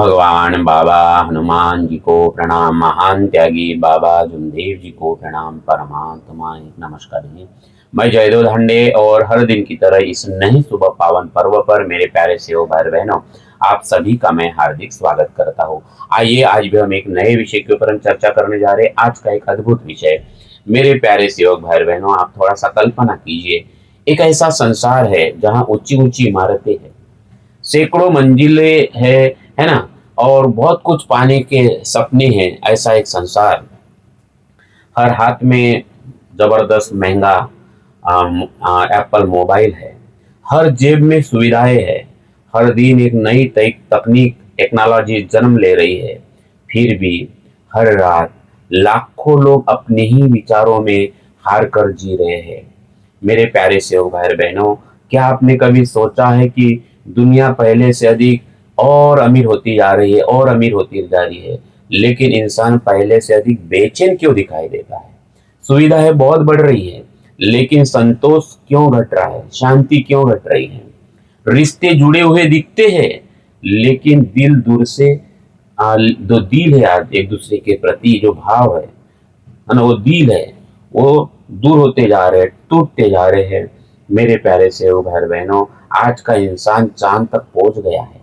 भगवान बाबा हनुमान जी को प्रणाम। महान त्यागी बाबा जुमदेव जी को प्रणाम। परमात्मा नमस्कार जी। मैं जयदेव धांडे और हर दिन की तरह इस नए सुबह पावन पर्व पर मेरे प्यारे सेवक भाई बहनों, आप सभी का मैं हार्दिक स्वागत करता हूँ। आइए आज भी हम एक नए विषय के ऊपर हम चर्चा करने जा रहे हैं। आज का एक अद्भुत विषय, मेरे प्यारे सेवक भाई बहनों, आप थोड़ा सा कल्पना कीजिए, एक ऐसा संसार है जहाँ ऊंची ऊंची इमारतें हैं, सैकड़ों मंजिलें है ना, और बहुत कुछ पाने के सपने हैं। ऐसा एक संसार, हर हाथ में जबरदस्त महंगा एप्पल मोबाइल है, हर जेब में सुविधाएं है, हर दिन एक नई तकनीक टेक्नोलॉजी जन्म ले रही है। फिर भी हर रात लाखों लोग अपने ही विचारों में हार कर जी रहे हैं। मेरे प्यारे सेवक भाई बहनों, क्या आपने कभी सोचा है कि दुनिया पहले से अधिक और अमीर होती जा रही है और अमीर होती जा रही है, लेकिन इंसान पहले से अधिक बेचैन क्यों दिखाई देता है? सुविधाएं बहुत बढ़ रही है, लेकिन संतोष क्यों घट रहा है? शांति क्यों घट रही है? रिश्ते जुड़े हुए दिखते हैं, लेकिन दिल दूर से जो दिल है आज एक दूसरे के प्रति जो भाव है ना, वो दिल है, वो दूर होते जा रहे हैं, टूटते जा रहे हैं। मेरे प्यारे सेवक भाई बहनों, आज का इंसान चांद तक पहुंच गया है,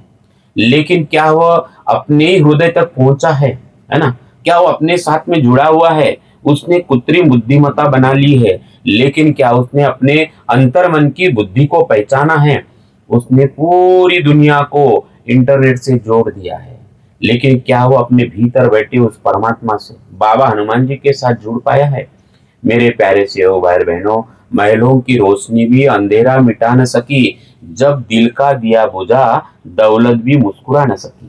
लेकिन क्या वह अपने हृदय तक पहुंचा है ना? क्या वो अपने साथ में जुड़ा हुआ है? उसने कृत्रिम बुद्धिमत्ता बना ली है, लेकिन क्या उसने अपने अंतर मन की बुद्धि को पहचाना है? उसने पूरी दुनिया को इंटरनेट से जोड़ दिया है, लेकिन क्या वो अपने भीतर बैठे उस परमात्मा से, बाबा हनुमान जी के साथ जुड़ पाया है? मेरे प्यारे सेवक भाई बहनों, महलों की रोशनी भी अंधेरा मिटा न सकी, जब दिल का दिया बुझा दौलत भी मुस्कुरा न सकी,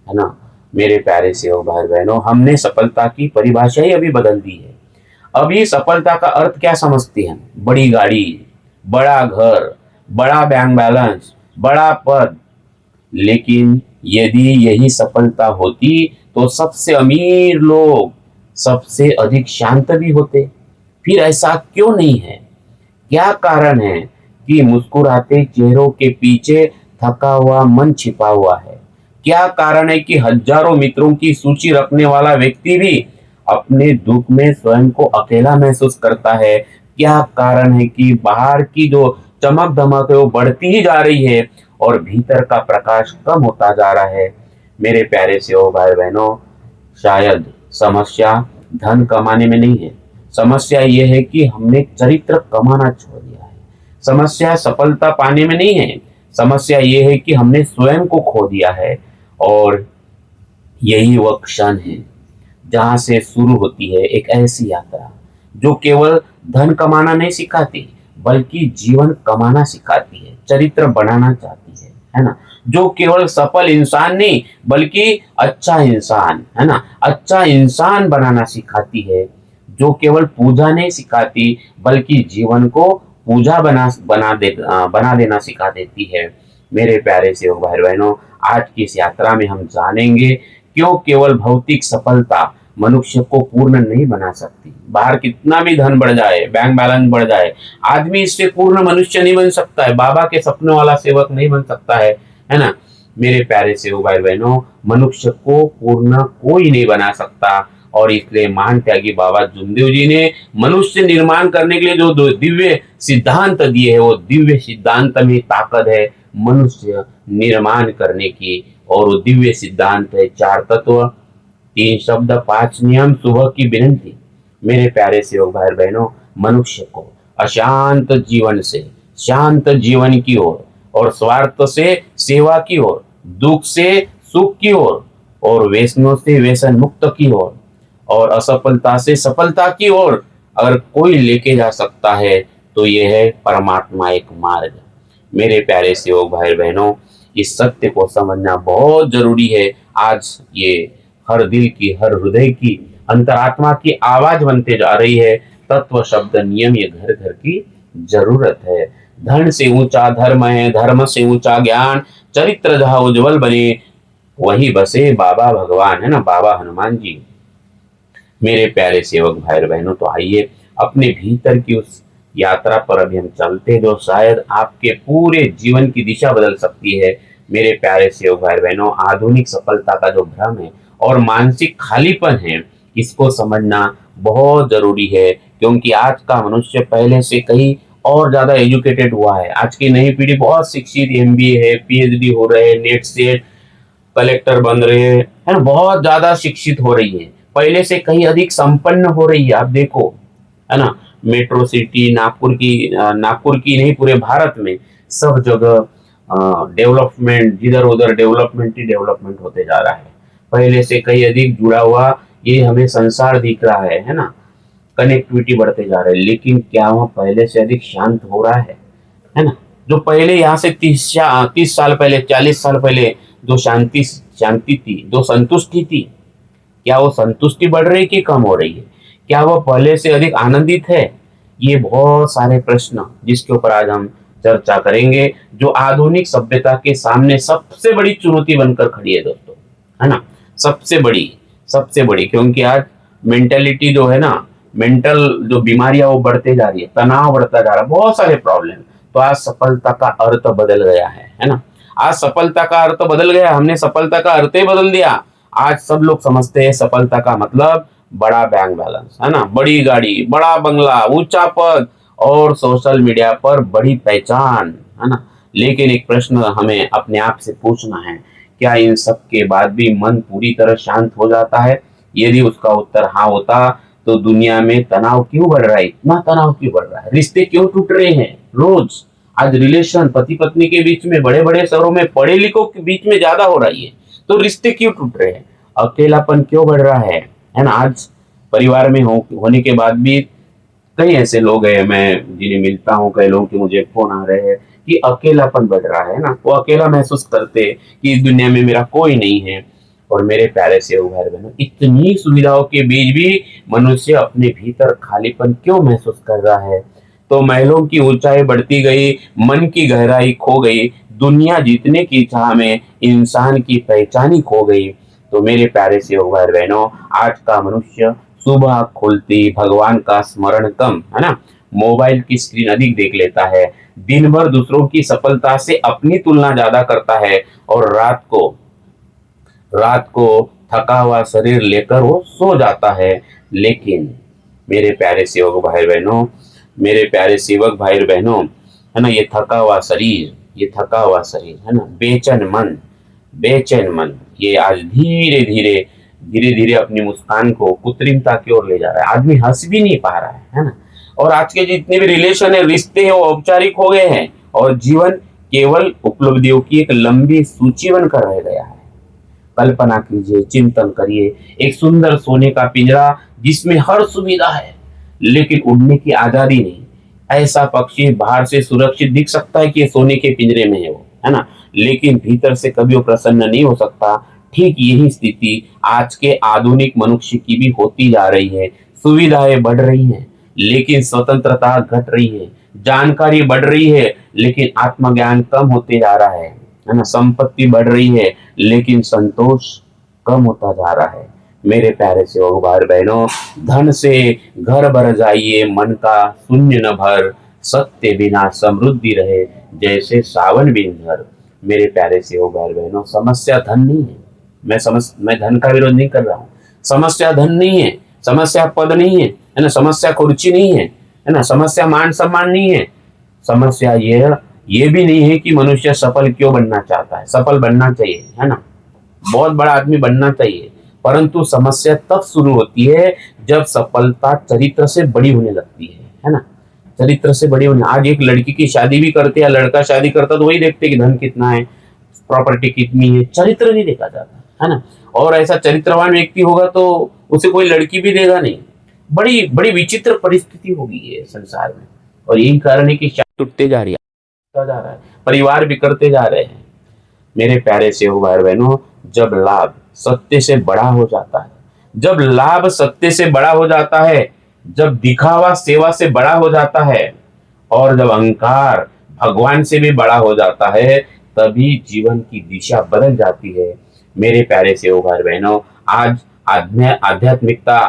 है ना? मेरे प्यारे सेवक भाई बहनों, हमने सफलता की परिभाषा ही अभी बदल दी है। अभी सफलता का अर्थ क्या समझते हैं? बड़ी गाड़ी, बड़ा घर, बड़ा बैंक बैलेंस, बड़ा पद। लेकिन यदि यही सफलता होती तो सबसे अमीर लोग सबसे अधिक शांत भी होते। फिर ऐसा क्यों नहीं है? क्या कारण है कि मुस्कुराते चेहरों के पीछे थका हुआ मन छिपा हुआ है? क्या कारण है कि हजारों मित्रों की सूची रखने वाला व्यक्ति भी अपने दुख में स्वयं को अकेला महसूस करता है? क्या कारण है कि बाहर की जो चमक धमक है वो बढ़ती ही जा रही है और भीतर का प्रकाश कम होता जा रहा है? मेरे प्यारे सेवक भाई बहनों, शायद समस्या धन कमाने में नहीं है, समस्या यह है कि हमने चरित्र कमाना छोड़ दिया है। समस्या सफलता पाने में नहीं है, समस्या यह है कि हमने स्वयं को खो दिया है। और यही वह क्षण है जहां से शुरू होती है एक ऐसी यात्रा जो केवल धन कमाना नहीं सिखाती, बल्कि जीवन कमाना सिखाती है, चरित्र बनाना चाहती है ना? जो केवल सफल इंसान नहीं, बल्कि अच्छा इंसान, है ना, अच्छा इंसान बनाना सिखाती है। जो केवल पूजा नहीं सिखाती, बल्कि जीवन को पूजा बना देना सिखा देती है। मेरे प्यारे सेवक भाई बहनों, आज की इस यात्रा में हम जानेंगे क्यों केवल भौतिक सफलता मनुष्य को पूर्ण नहीं बना सकती। बाहर कितना भी धन बढ़ जाए, बैंक बैलेंस बढ़ जाए, आदमी इससे पूर्ण मनुष्य नहीं बन सकता है, बाबा के सपनों वाला सेवक नहीं बन सकता है ना? मेरे प्यारे सेवक भाई बहनों, मनुष्य को पूर्ण कोई नहीं बना सकता, और इसलिए महान त्यागी बाबा जुमदेव जी ने मनुष्य निर्माण करने के लिए जो दो दिव्य सिद्धांत दिए हैं, वो दिव्य सिद्धांत में ताकत है मनुष्य निर्माण करने की। और वो दिव्य सिद्धांत है 4 तत्व, 3 शब्द, 5 नियम, सुबह की विनती। मेरे प्यारे सेवक भाई बहनों, मनुष्य को अशांत जीवन से शांत जीवन की ओर, और स्वार्थ से सेवा की ओर, दुख से सुख की ओर, और व्यसनों से व्यसन मुक्त की ओर, और असफलता से सफलता की ओर अगर कोई लेके जा सकता है तो यह है परमात्मा एक मार्ग। मेरे प्यारे सेवक भाई बहनों, इस सत्य को समझना बहुत जरूरी है। आज ये हर दिल की, हर हृदय की, अंतरात्मा की आवाज बनते जा रही है। तत्व शब्द नियम ये घर घर की जरूरत है। धन से ऊंचा धर्म है, धर्म से ऊंचा ज्ञान, चरित्र जहां उज्जवल बने वही बसे बाबा भगवान, है ना, बाबा हनुमान जी। मेरे प्यारे सेवक भाई बहनों, तो आइए अपने भीतर की उस यात्रा पर अभी हम चलते, जो शायद आपके पूरे जीवन की दिशा बदल सकती है। मेरे प्यारे सेवक भाई बहनों, आधुनिक सफलता का जो भ्रम है और मानसिक खालीपन है, इसको समझना बहुत जरूरी है, क्योंकि आज का मनुष्य पहले से कहीं और ज्यादा एजुकेटेड हुआ है। आज की नई पीढ़ी बहुत शिक्षित, एमबीए है, पीएचडी हो रहे हैं, नेट से कलेक्टर बन रहे हैं, है ना, बहुत ज्यादा शिक्षित हो रही है, पहले से कहीं अधिक संपन्न हो रही है। आप देखो, है ना, मेट्रो सिटी नागपुर की नहीं, पूरे भारत में सब जगह डेवलपमेंट, जिधर उधर डेवलपमेंट ही डेवलपमेंट होते जा रहा है। पहले से कहीं अधिक जुड़ा हुआ ये हमें संसार दिख रहा है ना, कनेक्टिविटी बढ़ते जा रहे हैं। लेकिन क्या वह पहले से अधिक शांत हो रहा है ना? जो पहले यहाँ से 30 साल पहले, 40 साल पहले जो शांति शांति थी, जो संतुष्टि थी, क्या वो संतुष्टि बढ़ रही कि कम हो रही है? क्या वह पहले से अधिक आनंदित है? ये बहुत सारे प्रश्न जिसके ऊपर आज हम चर्चा करेंगे, जो आधुनिक सभ्यता के सामने सबसे बड़ी चुनौती बनकर खड़ी है दोस्तों, है ना, सबसे बड़ी, क्योंकि आज मेंटेलिटी जो है ना, मेंटल जो बीमारियां वो बढ़ते जा रही है, तनाव बढ़ता जा रहा है, बहुत सारे प्रॉब्लम। तो आज सफलता का अर्थ बदल गया है ना, आज सफलता का अर्थ बदल गया, हमने सफलता का अर्थ ही बदल दिया। आज सब लोग समझते हैं सफलता का मतलब बड़ा बैंक बैलेंस, है ना, बड़ी गाड़ी, बड़ा बंगला, ऊंचा पद और सोशल मीडिया पर बड़ी पहचान, है ना। लेकिन एक प्रश्न हमें अपने आप से पूछना है, क्या इन सब के बाद भी मन पूरी तरह शांत हो जाता है? यदि उसका उत्तर हाँ होता, तो दुनिया में तनाव क्यों बढ़ रहा है, इतना तनाव क्यों बढ़ रहा है, रिश्ते क्यों टूट रहे हैं रोज? आज रिलेशन पति पत्नी के बीच में, बड़े बड़े शहरों में पढ़े लिखों के बीच में ज्यादा हो रही है, तो रिश्ते क्यों टूट रहे हैं? अकेलापन क्यों बढ़ रहा है ना? आज परिवार में होने के बाद भी कई ऐसे लोग हैं, मैं जिन्हें मिलता हूँ, कई लोगों के मुझे फोन आ रहे हैं कि अकेलापन बढ़ रहा है ना, वो अकेला महसूस करते कि इस दुनिया में मेरा कोई नहीं है। और मेरे प्यारे से भाई बहनों, इतनी सुविधाओं के बीच भी मनुष्य अपने भीतर खालीपन क्यों महसूस कर रहा है? तो महलों की ऊंचाई बढ़ती गई, मन की गहराई खो गई, दुनिया जीतने की चाह में इंसान की पहचान ही खो गई। तो मेरे प्यारे से भाई बहनों, आज का मनुष्य सुबह खुलती भगवान का स्मरण कम, है ना, मोबाइल की स्क्रीन अधिक देख लेता है, दिन भर दूसरों की सफलता से अपनी तुलना ज्यादा करता है, और रात को थका हुआ शरीर लेकर वो सो जाता है। लेकिन मेरे प्यारे सेवक भाई बहनों, मेरे प्यारे सेवक भाई बहनों, है ना, ये थका हुआ शरीर, है ना, बेचैन मन, ये आज धीरे धीरे अपनी मुस्कान को कृत्रिमता की ओर ले जा रहा है। आदमी हंस भी नहीं पा रहा है ना। और आज के जितने भी रिलेशन है, रिश्ते हैं, वो औपचारिक हो गए हैं, और जीवन केवल उपलब्धियों की एक लंबी सूची बनकर रह गया है। कल्पना कीजिए, चिंतन करिए, एक सुंदर सोने का पिंजरा जिसमें हर सुविधा है, लेकिन उड़ने की आजादी नहीं। ऐसा पक्षी बाहर से सुरक्षित दिख सकता है कि ये सोने के पिंजरे में है वो, है ना, लेकिन भीतर से कभी वो प्रसन्न नहीं हो सकता। ठीक यही स्थिति आज के आधुनिक मनुष्य की भी होती जा रही है। सुविधाएं बढ़ रही हैं, लेकिन स्वतंत्रता घट रही है, जानकारी बढ़ रही है, लेकिन आत्मज्ञान कम होते जा रहा है ना, संपत्ति बढ़ रही है, लेकिन संतोष कम होता जा रहा है। मेरे प्यारे से भाई बहनों, धन से घर भर जाइए, मन का शून्य न भर, सत्य बिना समृद्धि रहे, जैसे सावन बिन घर। मेरे प्यारे से भाई बहनों, समस्या धन नहीं है, मैं धन का विरोध नहीं कर रहा हूँ। समस्या धन नहीं है, समस्या पद नहीं है ना, समस्या कुर्सी नहीं है ना, समस्या मान सम्मान नहीं है। समस्या ये भी नहीं है कि मनुष्य सफल क्यों बनना चाहता है, सफल बनना चाहिए, है ना, बहुत बड़ा आदमी बनना चाहिए, परंतु समस्या तब शुरू होती है जब सफलता चरित्र से बड़ी होने लगती है ना, चरित्र से बड़ी होने। आज एक लड़की की शादी भी करते या लड़का शादी करता तो वही देखते कि धन कितना है, प्रॉपर्टी कितनी है, चरित्र नहीं देखा जाता, है ना। और ऐसा चरित्रवान व्यक्ति होगा तो उसे कोई लड़की भी देगा नहीं। बड़ी बड़ी विचित्र परिस्थिति हो गई है संसार में, और यही कारण है कि शादी टूटते जा रही है, परिवार बिखरते जा रहे हैं। मेरे प्यारे से भाई बहनों, जब लाभ सत्य से बड़ा हो जाता है, जब लाभ सत्य से बड़ा हो जाता है, जब दिखावा सेवा से बड़ा हो जाता है, और जब अहंकार भगवान से भी बड़ा हो जाता है, तभी जीवन की दिशा बदल जाती है। मेरे प्यारे से भाई बहनों, आज आध्यात्मिकता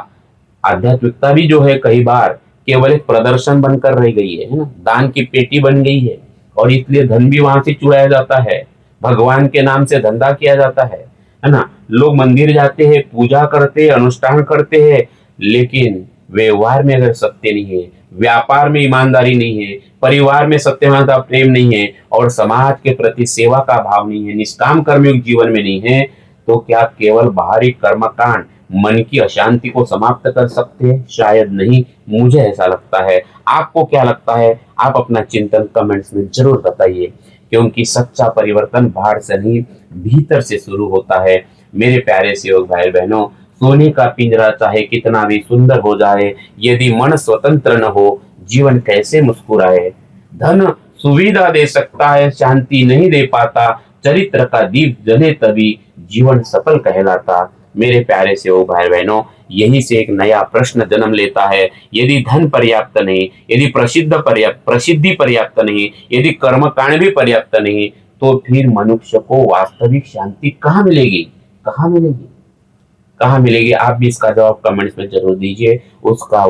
आध्यात्मिकता भी जो है कई बार केवल एक प्रदर्शन बनकर रह गई है ना, दान की पेटी बन गई है, और इसलिए धन भी वहां से चुराया जाता है। भगवान के नाम से धंधा किया जाता है ना। लोग मंदिर जाते हैं, पूजा करते हैं, अनुष्ठान करते हैं, लेकिन व्यवहार में अगर सत्य नहीं है, व्यापार में ईमानदारी नहीं है, परिवार में सत्यवानता प्रेम नहीं है और समाज के प्रति सेवा का भाव नहीं है, निष्काम कर्मयोग जीवन में नहीं है, तो क्या केवल बाहरी कर्मकांड मन की अशांति को समाप्त कर सकते हैं? शायद नहीं, मुझे ऐसा लगता है। आपको क्या लगता है? आप अपना चिंतन कमेंट्स में जरूर बताइए, क्योंकि सच्चा परिवर्तन बाहर से नहीं भीतर से शुरू होता है। मेरे प्यारे सेवक भाई बहनों, सोने का पिंजरा चाहे कितना भी सुंदर हो जाए, यदि मन स्वतंत्र न हो, जीवन कैसे मुस्कुराए। धन सुविधा दे सकता है, शांति नहीं दे पाता, चरित्र का दीप जले तभी जीवन सफल कहलाता। मेरे प्यारे सेवक भाई बहनों, यही से एक नया प्रश्न जन्म लेता है। यदि धन पर्याप्त नहीं, यदि प्रसिद्धि पर्याप्त नहीं, यदि कर्मकांड भी पर्याप्त नहीं, तो फिर मनुष्य को वास्तविक शांति कहाँ मिलेगी? कहाँ मिलेगी? कहाँ मिलेगी? आप भी इसका जवाब कमेंट्स में जरूर दीजिए। उसका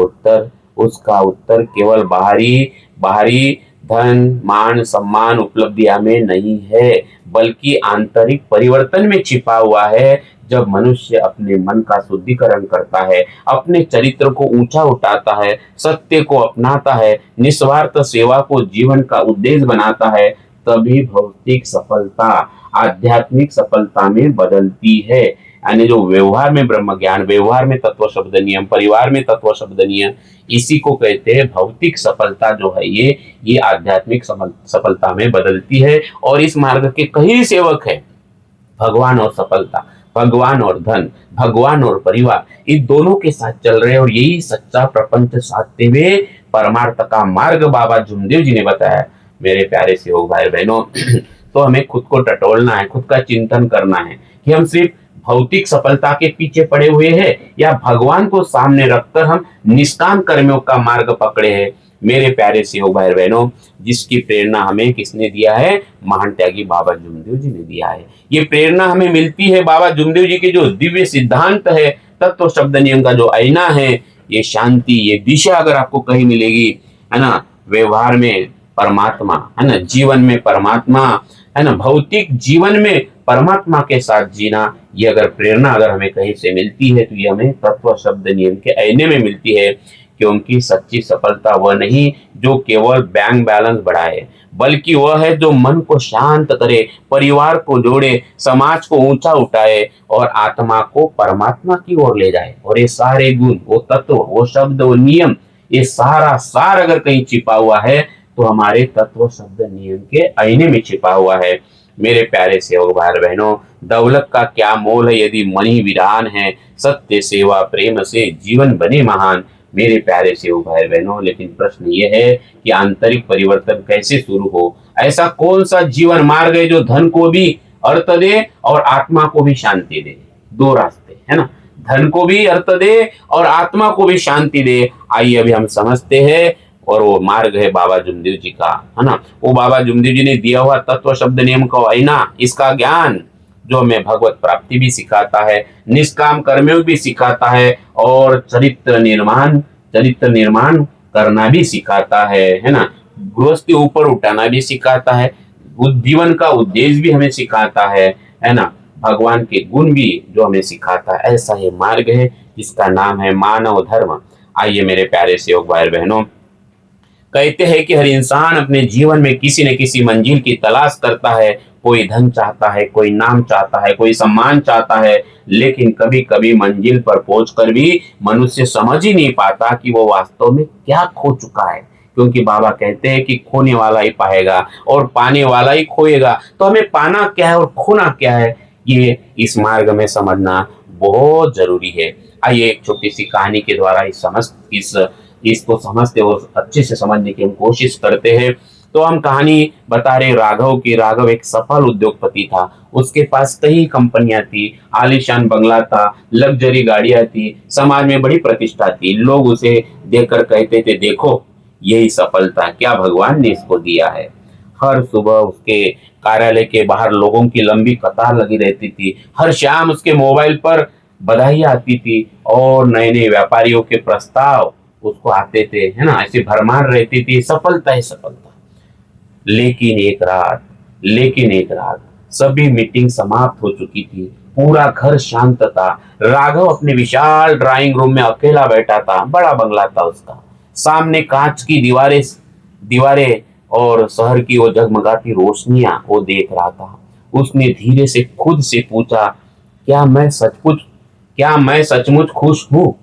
उत्तर केवल बाहरी बाहरी धन, मान, सम्मान, उपलब्धियां में नहीं है, बल्कि आंतरिक परिवर्तन में छिपा हुआ है। जब मनुष्य अपने मन का शुद्धिकरण करता है, अपने चरित्र को ऊंचा उठाता है, सत्य को अपनाता है, निस्वार्थ सेवा को जीवन का उद्देश्य बनाता है, तभी भौतिक सफलता आध्यात्मिक सफलता में बदलती है। यानी जो व्यवहार में ब्रह्म ज्ञान, व्यवहार में तत्व शब्द नियम, परिवार में तत्व शब्द नियम, इसी को कहते हैं भौतिक सफलता। जो है ये आध्यात्मिक सफलता में बदलती है। और इस मार्ग के कई सेवक हैं। भगवान और सफलता, भगवान और धन, भगवान और परिवार, इन दोनों के साथ चल रहे हैं। और यही सच्चा प्रपंच साधते हुए परमार्थ का मार्ग बाबा जुमदेव जी ने बताया। मेरे प्यारे सेवक भाई बहनों, तो हमें खुद को टटोलना है, खुद का चिंतन करना है कि हम सिर्फ भौतिक सफलता के पीछे पड़े हुए हैं या भगवान को सामने रखकर हम निष्काम कर्मियों का मार्ग पकड़े हैं। मेरे प्यारे सेवक भाई बहनों, जिसकी प्रेरणा हमें किसने दिया है? महान त्यागी बाबा जुमदेव जी ने दिया है। ये प्रेरणा हमें मिलती है बाबा जुमदेव जी के जो दिव्य सिद्धांत है, तत्व शब्द नियम का जो आईना है, ये शांति, ये दिशा अगर आपको कहीं मिलेगी, है ना, व्यवहार में परमात्मा, है ना, जीवन में परमात्मा, है ना, भौतिक जीवन में परमात्मा के साथ जीना, ये अगर प्रेरणा अगर हमें कहीं से मिलती है, तो ये हमें तत्व शब्द नियम के आईने में मिलती है। क्योंकि सच्ची सफलता वह नहीं जो केवल बैंक बैलेंस बढ़ाए, बल्कि वह है जो मन को शांत करे, परिवार को जोड़े, समाज को ऊंचा उठाए और आत्मा को परमात्मा की ओर ले जाए। और ये सारे गुण, वो तत्व, वो शब्द, वो नियम, ये सारा सार अगर कहीं छिपा हुआ है, तो हमारे तत्व शब्द नियम के आईने में छिपा हुआ है। मेरे प्यारे सेवक भाई बहनों, दौलत का क्या मोल है यदि मन ही वीरान है, सत्य सेवा प्रेम से जीवन बने महान। मेरे प्यारे सेवक भाई बहनों, लेकिन प्रश्न ये है कि आंतरिक परिवर्तन कैसे शुरू हो? ऐसा कौन सा जीवन मार्ग है जो धन को भी अर्थ दे और आत्मा को भी शांति दे? दो रास्ते, है ना, धन को भी अर्थ दे और आत्मा को भी शांति दे। आइए अभी हम समझते हैं। और वो मार्ग है बाबा जुमदेव जी का, है ना। वो बाबा जुमदेव जी ने दिया हुआ तत्व शब्द नियम का आईना, इसका ज्ञान जो हमें भगवत प्राप्ति भी सिखाता है, निष्काम कर्मयोग भी सिखाता है और चरित्र निर्माण करना भी सिखाता है ना, गृहस्थी ऊपर उठाना भी सिखाता है, जीवन का उद्देश्य भी हमें सिखाता है ना, भगवान के गुण भी जो हमें सिखाता है। ऐसा ये मार्ग है जिसका नाम है मानव धर्म। आइए मेरे प्यारे सेवक भाई बहनों, कहते हैं कि हर इंसान अपने जीवन में किसी न किसी मंजिल की तलाश करता है। कोई धन चाहता है, कोई नाम चाहता है, कोई सम्मान चाहता है, लेकिन कभी कभी मंजिल पर पहुंचकर भी मनुष्य समझ ही नहीं पाता कि वो वास्तव में क्या खो चुका है। क्योंकि बाबा कहते हैं कि खोने वाला ही पाएगा और पाने वाला ही खोएगा। तो हमें पाना क्या है और खोना क्या है, ये इस मार्ग में समझना बहुत जरूरी है। आइए एक छोटी सी कहानी के द्वारा इसको समझते और अच्छे से समझने की हम कोशिश करते हैं। तो हम कहानी बता रहे राघव की। राघव एक सफल उद्योगपति था। उसके पास कई कंपनियां थी, आलीशान बंगला था, लग्जरी गाड़ियां थी, समाज में बड़ी प्रतिष्ठा थी। लोग उसे देखकर कहते थे, देखो यही सफलता, क्या भगवान ने इसको दिया है। हर सुबह उसके कार्यालय के बाहर लोगों की लंबी कतार लगी रहती थी। हर शाम उसके मोबाइल पर बधाई आती थी और नए नए व्यापारियों के प्रस्ताव उसको आते थे, है ना, ऐसी भरमार रहती थी, सफलता है सफलता। लेकिन एक रात सभी मीटिंग समाप्त हो चुकी थी। पूरा घर शांत था। राघव अपने विशाल ड्राइंग रूम में अकेला बैठा था। बड़ा बंगला था उसका। सामने कांच की दीवारें दीवारें और शहर की वो जगमगाती रोशनियां वो देख रहा था। उसने धीरे से खुद से पूछा, क्या मैं सचमुच क्या मैं सचमुच खुश हूँ?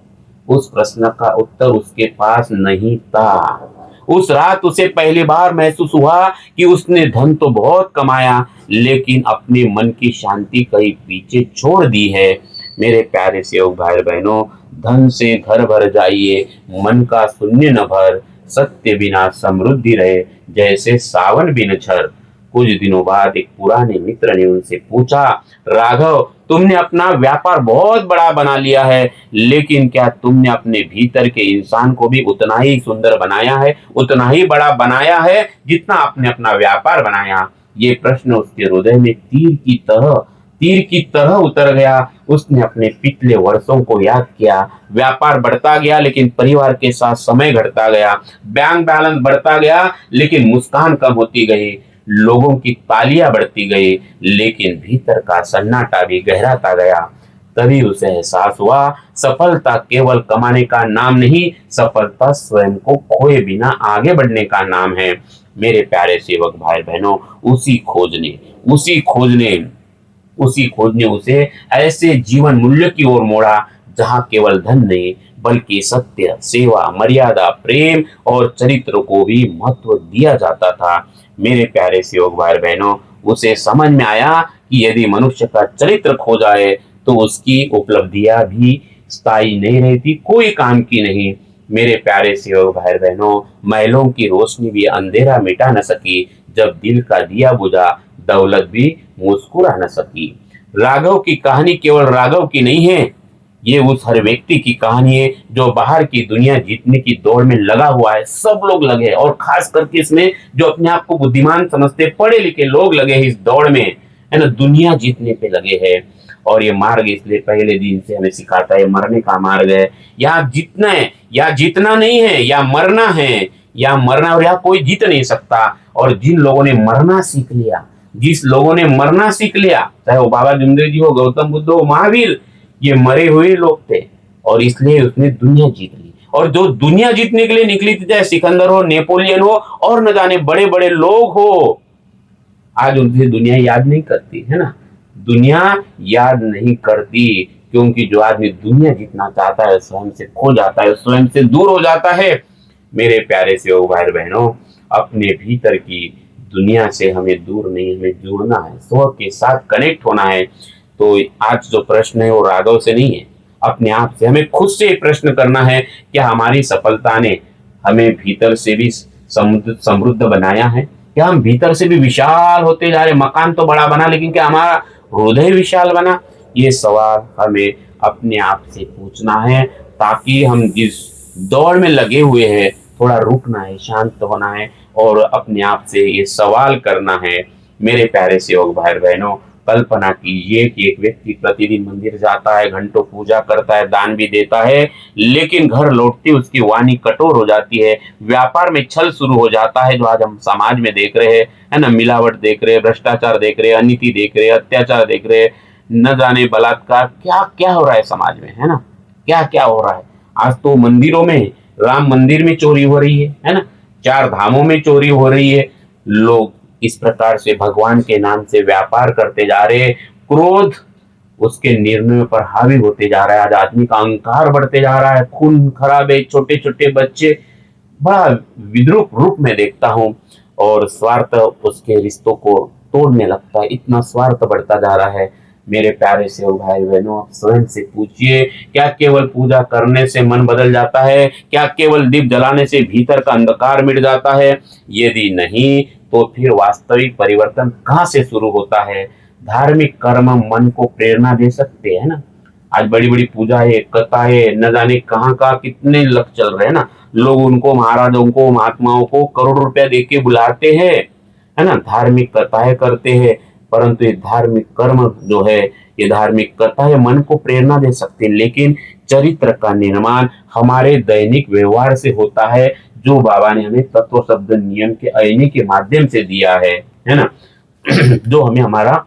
उस प्रश्न का उत्तर उसके पास नहीं था। उस रात उसे पहली बार महसूस हुआ कि उसने धन तो बहुत कमाया, लेकिन अपने मन की शांति कहीं पीछे छोड़ दी है। मेरे प्यारे सेवक भाई बहनों, धन से घर भर जाइए, मन का शून्य न भर, सत्य बिना समृद्धि रहे, जैसे सावन बिन छर। कुछ दिनों बाद एक पुराने मित्र ने उनसे पूछा, राघव, तुमने अपना व्यापार बहुत बड़ा बना लिया है, लेकिन क्या तुमने अपने भीतर के इंसान को भी उतना ही सुंदर बनाया है, उतना ही बड़ा बनाया है जितना आपने अपना व्यापार बनाया? ये प्रश्न उसके हृदय में तीर की तरह उतर गया। उसने अपने पिछले वर्षों को याद किया। व्यापार बढ़ता गया, लेकिन परिवार के साथ समय घटता गया। बैंक बैलेंस बढ़ता गया, लेकिन मुस्कान कम होती गई। लोगों की तालियां बढ़ती गई, लेकिन भीतर का सन्नाटा भी गहराता गया। तभी उसे एहसास हुआ, सफलता केवल कमाने का नाम नहीं, सफलता स्वयं को खोए बिना आगे बढ़ने का नाम है। मेरे प्यारे सेवक भाई बहनों, उसी खोज ने उसे ऐसे जीवन मूल्य की ओर मोड़ा जहां केवल धन नहीं, बल्कि सत्य, सेवा, मर्यादा, प्रेम और चरित्र को भी महत्व दिया जाता था। मेरे प्यारे सेवक भाई बहनों, उसे समझ में आया कि यदि मनुष्य का चरित्र खो जाए तो उसकी उपलब्धियां भी स्थायी नहीं रहती, कोई काम की नहीं। मेरे प्यारे सेवक भाई बहनों, महलों की रोशनी भी अंधेरा मिटा न सकी, जब दिल का दिया बुझा दौलत भी मुस्कुरा न सकी। राघव की कहानी केवल राघव की नहीं है, ये उस हर व्यक्ति की कहानी है जो बाहर की दुनिया जीतने की दौड़ में लगा हुआ है। सब लोग लगे, और खास करके इसमें जो अपने आप को बुद्धिमान समझते पढ़े लिखे लोग लगे हैं इस दौड़ में, है ना, दुनिया जीतने पे लगे हैं। और ये मार्ग इसलिए पहले दिन से हमें सिखाता है, मरने का मार्ग है। यहाँ जीतना है या जीतना नहीं है, या मरना है या मरना, और यहाँ कोई जीत नहीं सकता। और जिन लोगों ने मरना सीख लिया, जिस लोगों ने मरना सीख लिया, चाहे वो बाबा जुमदेव जी हो, गौतम बुद्ध हो, महावीर, ये मरे हुए लोग थे, और इसलिए उसने दुनिया जीत ली। और जो दुनिया जीतने के लिए निकली थी, चाहे सिकंदर हो, नेपोलियन हो, और न जाने बड़े बड़े लोग हो, आज उनसे दुनिया याद नहीं करती, है ना। दुनिया याद नहीं करती, क्योंकि जो आदमी दुनिया जीतना चाहता है स्वयं से खो जाता है, स्वयं से दूर हो जाता है। मेरे प्यारे सेवक भाई बहनों, अपने भीतर की दुनिया से हमें दूर नहीं, हमें जुड़ना है, स्व के साथ कनेक्ट होना है। तो आज जो प्रश्न है वो राघव से नहीं है, अपने आप से, हमें खुद से प्रश्न करना है, क्या हमारी सफलता ने हमें भीतर से भी समृद्ध बनाया है? क्या हम भीतर से भी विशाल होते जा रहे? मकान तो बड़ा बना, लेकिन क्या हमारा हृदय विशाल बना? ये सवाल हमें अपने आप से पूछना है, ताकि हम जिस दौड़ में लगे हुए हैं, थोड़ा रुकना है, शांत होना है, और अपने आप से ये सवाल करना है। मेरे प्यारे सेवक भाई बहनों, कल्पना कीजिए कि एक व्यक्ति प्रतिदिन मंदिर जाता है, घंटों पूजा करता है, दान भी देता है, लेकिन घर लौटते उसकी वाणी कठोर हो जाती है, व्यापार में छल शुरू हो जाता है, जो आज हम समाज में देख रहे हैं, है ना। मिलावट देख रहे हैं, भ्रष्टाचार देख रहे हैं, अनीति देख रहे हैं, अत्याचार देख रहे हैं, न जाने बलात्कार, क्या क्या हो रहा है समाज में, है ना, क्या क्या हो रहा है। आज तो मंदिरों में, राम मंदिर में चोरी हो रही है ना, चार धामों में चोरी हो रही है। लोग इस प्रकार से भगवान के नाम से व्यापार करते जा रहे हैं। क्रोध उसके निर्णयों पर हावी होते जा रहा है। आज आदमी का अहंकार बढ़ते जा रहा है, खून खराबे, छोटे छोटे बच्चे, बड़ा विद्रूप रूप में देखता हूँ। और स्वार्थ उसके रिश्तों को तोड़ने लगता है, इतना स्वार्थ बढ़ता जा रहा है। मेरे प्यारे से भाई बहनों, आप स्वयं से पूछिए, क्या केवल पूजा करने से मन बदल जाता है? क्या केवल दीप जलाने से भीतर का अंधकार मिट जाता है? यदि नहीं, तो फिर वास्तविक परिवर्तन कहाँ से शुरू होता है? धार्मिक कर्म मन को प्रेरणा दे सकते हैं ना। आज बड़ी बड़ी पूजा है, कथा है, न जाने कहाँ का कितने लग चल रहे हैं ना। लोग उनको, महाराजों को, महात्माओं को करोड़ रुपया दे के बुलाते हैं, है ना, धार्मिक कथाएं करते हैं। परंतु ये धार्मिक कर्म जो है, ये धार्मिक कथाएं मन को प्रेरणा दे सकते हैं, लेकिन चरित्र का निर्माण हमारे दैनिक व्यवहार से होता है, जो बाबा ने हमें तत्व शब्द नियम के अयनी के माध्यम से दिया है ना। जो हमें हमारा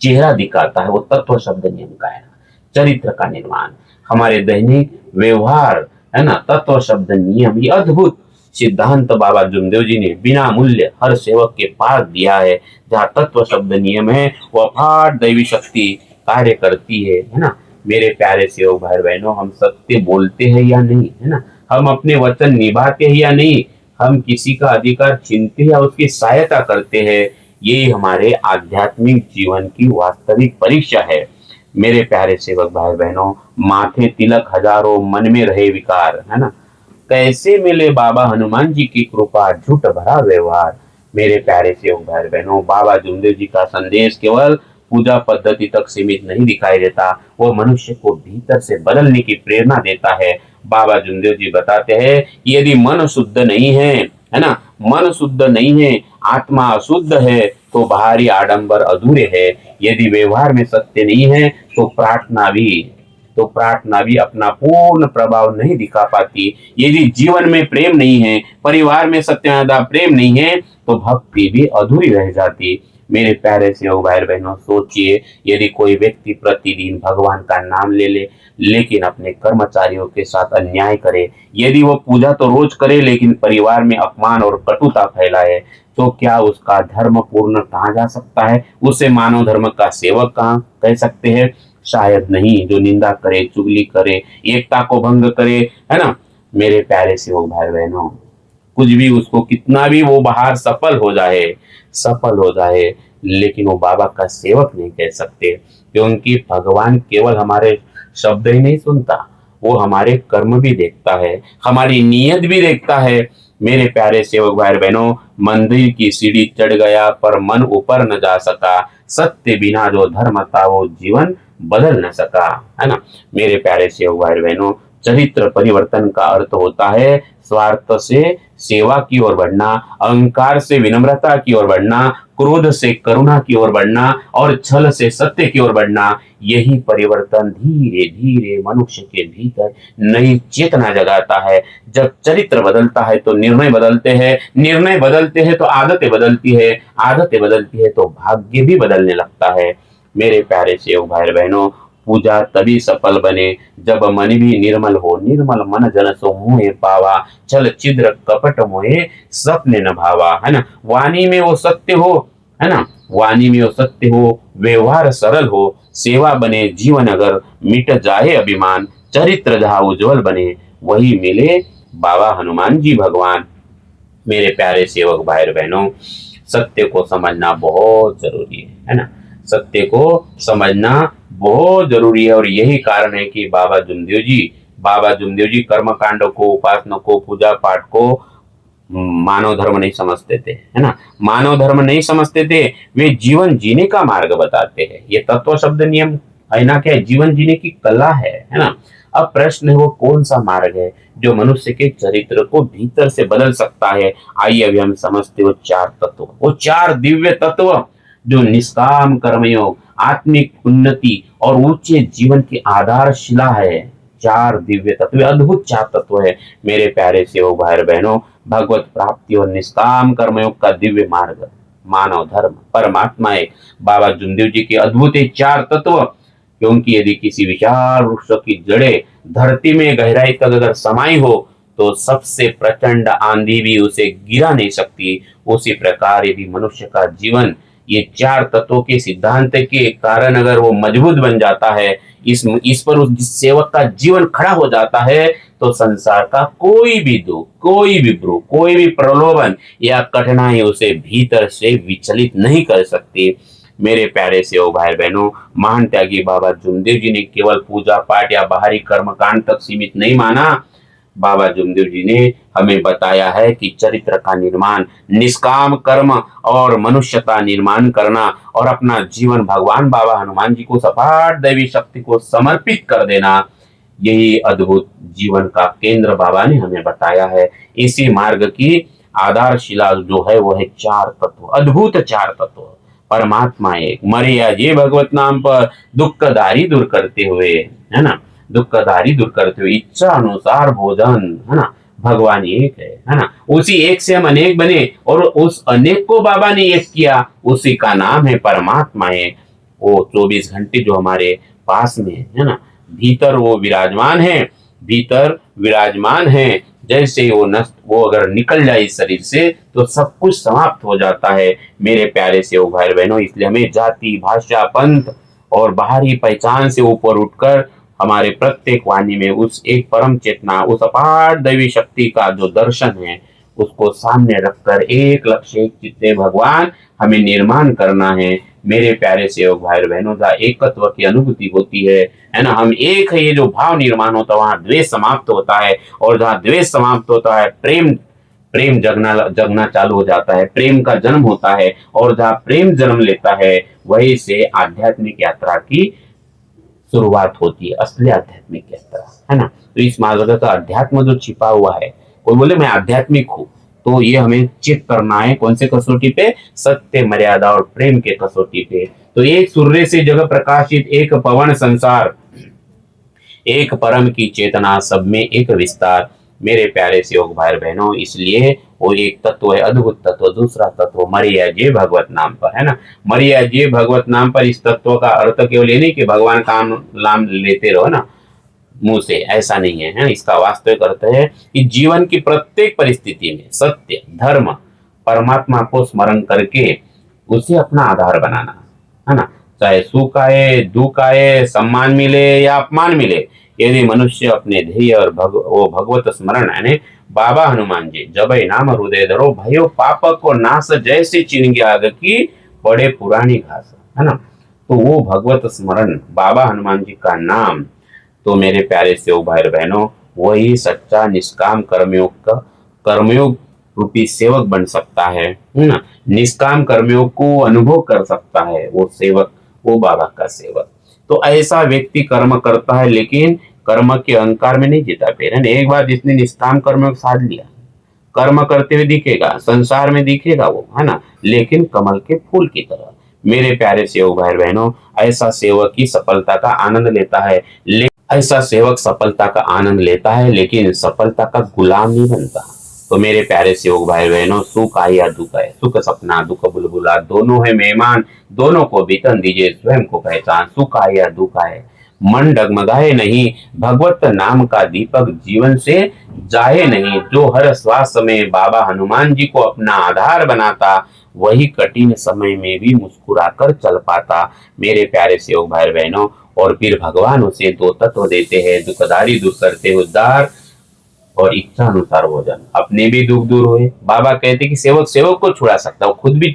चेहरा दिखाता है, वो तत्व शब्द नियम का है ना, चरित्र का निर्माण, हमारे दैनिक व्यवहार है ना, तत्व शब्द नियम, ये अद्भुत सिद्धांत बाबा जुमदेव जी ने बिना मूल्य हर सेवक के पास दिया है। जहाँ तत्व शब्द नियम है, वो अपार दैवी शक्ति कार्य करती है ना। मेरे प्यारे सेवक भाई बहनों, हम सत्य बोलते हैं या नहीं, है ना, हम अपने वचन निभाते हैं या नहीं, हम किसी का अधिकार छीनते हैं या उसकी सहायता करते हैं, ये हमारे आध्यात्मिक जीवन की वास्तविक परीक्षा है। मेरे प्यारे सेवक भाई बहनों, माथे तिलक हजारों, मन में रहे विकार, है ना, कैसे मिले बाबा हनुमान जी की कृपा, झूठ भरा व्यवहार। मेरे प्यारे सेवक भाई बहनों, बाबा जुमदेव जी का संदेश केवल पूजा पद्धति तक सीमित नहीं दिखाई देता, वो मनुष्य को भीतर से बदलने की प्रेरणा देता है। बाबा जुमदेव जी बताते हैं कि यदि मन शुद्ध नहीं है ना, मन शुद्ध नहीं है, आत्मा अशुद्ध है, तो बाहरी आडंबर अधूरे है। यदि व्यवहार में सत्य नहीं है, तो प्रार्थना भी अपना पूर्ण प्रभाव नहीं दिखा पाती। यदि जीवन में प्रेम नहीं है, परिवार में सत्यनादा प्रेम नहीं है, तो भक्ति भी अधूरी रह जाती। मेरे प्यारे सेवक भाई बहनों, सोचिए, यदि कोई व्यक्ति प्रतिदिन भगवान का नाम ले लेकिन अपने कर्मचारियों के साथ अन्याय करे, यदि वो पूजा तो रोज करे लेकिन परिवार में अपमान और कटुता फैलाए, तो क्या उसका धर्म पूर्ण कहा जा सकता है? उसे मानव धर्म का सेवक कहाँ कह सकते हैं? शायद नहीं। जो निंदा करे, चुगली करे, एकता को भंग करे, है ना, मेरे प्यारे सेवक भाई बहनों, कुछ भी उसको कितना भी वो बाहर सफल हो जाए, लेकिन वो बाबा का सेवक नहीं कह सकते, क्योंकि भगवान केवल हमारे शब्द ही नहीं सुनता, वो हमारे कर्म भी देखता है, हमारी नीयत भी देखता है। मेरे प्यारे सेवक भाई बहनों, मंदिर की सीढ़ी चढ़ गया पर मन ऊपर न जा सका, सत्य बिना जो धर्म था वो जीवन बदल न सका, है ना। मेरे प्यारे सेवक भाई बहनों, चरित्र परिवर्तन का अर्थ होता है स्वार्थ से सेवा की ओर बढ़ना, अहंकार से विनम्रता की ओर बढ़ना, क्रोध से करुणा की ओर बढ़ना और छल से सत्य की ओर बढ़ना। यही परिवर्तन धीरे धीरे मनुष्य के भीतर नई चेतना जगाता है। जब चरित्र बदलता है तो निर्णय बदलते हैं, निर्णय बदलते हैं तो आदतें बदलती है, आदतें बदलती है तो भाग्य भी बदलने लगता है। मेरे प्यारे सेवक भाई बहनों, पूजा तभी सफल बने जब मन भी निर्मल हो, निर्मल मन जन सो मुहे पावा, छल छिद्र कपट मोहे सपने न भावा, है ना। वाणी में वो सत्य हो, है ना, वाणी में वो सत्य हो, व्यवहार सरल हो, सेवा बने जीवन अगर, मिट जाए अभिमान, चरित्र जहाँ उज्जवल बने, वही मिले बाबा हनुमान जी भगवान। मेरे प्यारे सेवक भाई बहनों, सत्य को समझना बहुत जरूरी है ना, सत्य को समझना बहुत जरूरी है। और यही कारण है कि बाबा जुमदेव जी कर्म कांड को, उपासना को, पूजा पाठ को मानव धर्म नहीं समझते थे, है ना, मानव धर्म नहीं समझते थे, वे जीवन जीने का मार्ग बताते हैं। ये तत्व शब्द नियम है ना, क्या जीवन जीने की कला है ना। अब प्रश्न है, वो कौन सा मार्ग है जो मनुष्य के चरित्र को भीतर से बदल सकता है? आइए अभी हम समझते वो चार तत्व, वो चार दिव्य तत्व जो निष्काम कर्मयोग, आत्मिक उन्नति और ऊंचे जीवन की आधारशिला है। चार दिव्य तत्व, अद्भुत चार तत्व है। मेरे प्यारे सेवक भाई बहनों, भगवत प्राप्ति और निष्काम कर्मयोग का दिव्य मार्ग, मानव धर्म, परमात्मा एक, बाबा जुमदेव जी के अद्भुत चार तत्व। क्योंकि यदि किसी विशाल वृक्ष की जड़ें धरती में गहराई तक अगर समाई हो, तो सबसे प्रचंड आंधी भी उसे गिरा नहीं सकती। उसी प्रकार यदि मनुष्य का जीवन ये चार तत्वों के सिद्धांत के कारण अगर वो मजबूत बन जाता है, इस पर उस सेवक का जीवन खड़ा हो जाता है, तो संसार का कोई भी दुख, कोई भी ब्रूह, कोई भी प्रलोभन या कठिनाई उसे भीतर से विचलित नहीं कर सकती। मेरे प्यारे सेवक भाई बहनों, महान त्यागी बाबा जुमदेव जी ने केवल पूजा पाठ या बाहरी कर्मकांड तक सीमित नहीं माना। बाबा जुमदेव जी ने हमें बताया है कि चरित्र का निर्माण, निष्काम कर्म और मनुष्यता निर्माण करना और अपना जीवन भगवान बाबा हनुमान जी को सपाट दैवी शक्ति को समर्पित कर देना, यही अद्भुत जीवन का केंद्र बाबा ने हमें बताया है। इसी मार्ग की आधारशिला जो है वो है चार तत्व, अद्भुत चार तत्व। परमात्मा एक, मरिया ये भगवत नाम पर दुखदारी दूर करते हुए, है ना, दुखदारी दूर करते हुए इच्छा अनुसार भोजन, है ना, भगवान एक है ना। उसी एक से हम अनेक बने और उस अनेक को बाबा ने एक किया, उसी का नाम है परमात्मा है। वो 24 घंटे जो हमारे पास में है ना, भीतर वो विराजमान है, भीतर विराजमान है। जैसे वो अगर निकल जाए इस शरीर से तो सब कुछ समाप्त हो जाता है मेरे प्यारे से भाई बहनों। इसलिए हमें जाति, भाषा, पंथ और बाहरी पहचान से ऊपर उठकर हमारे प्रत्येक वाणी में उस एक परम चेतना, उस अपार दैवी शक्ति का जो दर्शन है उसको सामने रखकर एक लक्ष्य, एक चित्ते भगवान हमें निर्माण करना है मेरे प्यारे सेवक भाई बहनों। जहाँ एकत्व की अनुभूति होती है ना, हम एक है, ये जो भाव निर्माण होता है वहां द्वेष समाप्त होता है, और जहाँ द्वेष समाप्त होता है प्रेम प्रेम जगना चालू हो जाता है, प्रेम का जन्म होता है, और जहाँ प्रेम जन्म लेता है वही से आध्यात्मिक यात्रा की शुरुआत होती है, असली आध्यात्मिक यात्रा, है ना। तो इस मार्ग का अध्यात्म जो छिपा हुआ है, कोई बोले मैं आध्यात्मिक हूं, तो ये हमें चेक करना है कौन से कसौटी पे, सत्य, मर्यादा और प्रेम के कसौटी पे। तो एक सूर्य से जग प्रकाशित, एक पवन संसार, एक परम की चेतना, सब में एक विस्तार मेरे प्यारे से योग भाई बहनों। इसलिए वो एक तत्व है अद्भुत तत्व, दूसरा तत्व मरिया जे भगवत नाम पर, है ना। मरिया जे भगवत नाम पर, इस तत्व का अर्थ केवल ये नहीं कि भगवान का नाम लेते रहो ना मुंह से, ऐसा नहीं है, इसका वास्तविक अर्थ है कि जीवन की प्रत्येक परिस्थिति में सत्य, धर्म, परमात्मा को स्मरण करके उसे अपना आधार बनाना, है ना। चाहे सुख आए, दुख आए, सम्मान मिले या अपमान मिले, यदि मनुष्य अपने ध्येय और वो भगवत स्मरण यानी बाबा हनुमान जी जब नाम हृदय धरो, भयो पाप को नाश, जैसे चिन्ह आग की बड़े पुरानी घास, है ना। तो वो भगवत स्मरण, बाबा हनुमान जी का नाम, तो मेरे प्यारे सेवक भाई बहनों वही सच्चा निष्काम कर्मयोग का कर्मयोग रूपी सेवक बन सकता है ना। निष्काम कर्मयोग को अनुभव कर सकता है वो सेवक, वो बाबा का सेवक। तो ऐसा व्यक्ति कर्म करता है लेकिन कर्म के अहंकार में नहीं जीता फिर, है ना। एक बार जिसने निष्काम कर्मयोग साध लिया, कर्म करते हुए दिखेगा, संसार में दिखेगा वो, है ना, लेकिन कमल के फूल की तरह। मेरे प्यारे सेवक भाई बहनों, ऐसा सेवक की सफलता का आनंद लेता है, ऐसा सेवक सफलता का आनंद लेता है लेकिन सफलता का गुलाम नहीं बनता। तो मेरे प्यारे सेवक भाई बहनों, सुख आए या दुख आए, सुख सपना दुख बुलबुला, दोनों है मेहमान, दोनों को वेतन दीजिए स्वयं को पहचान। सुख आए या दुख आए मन डगमगाए नहीं, भगवत नाम का दीपक जीवन से जाए नहीं। जो हर श्वास में बाबा हनुमान जी को अपना आधार बनाता, वही कठिन समय में भी मुस्कुराकर चल पाता मेरे प्यारे सेवक भाई बहनों। और फिर भगवान उसे दो तत्व देते हैं, दुखदारी दूर करते उद्धार और इच्छा अनुसार भोजन। अपने भी दुख दूर हुए, बाबा कहते कि सेवक सेवक को छुड़ा सकता, वो खुद भी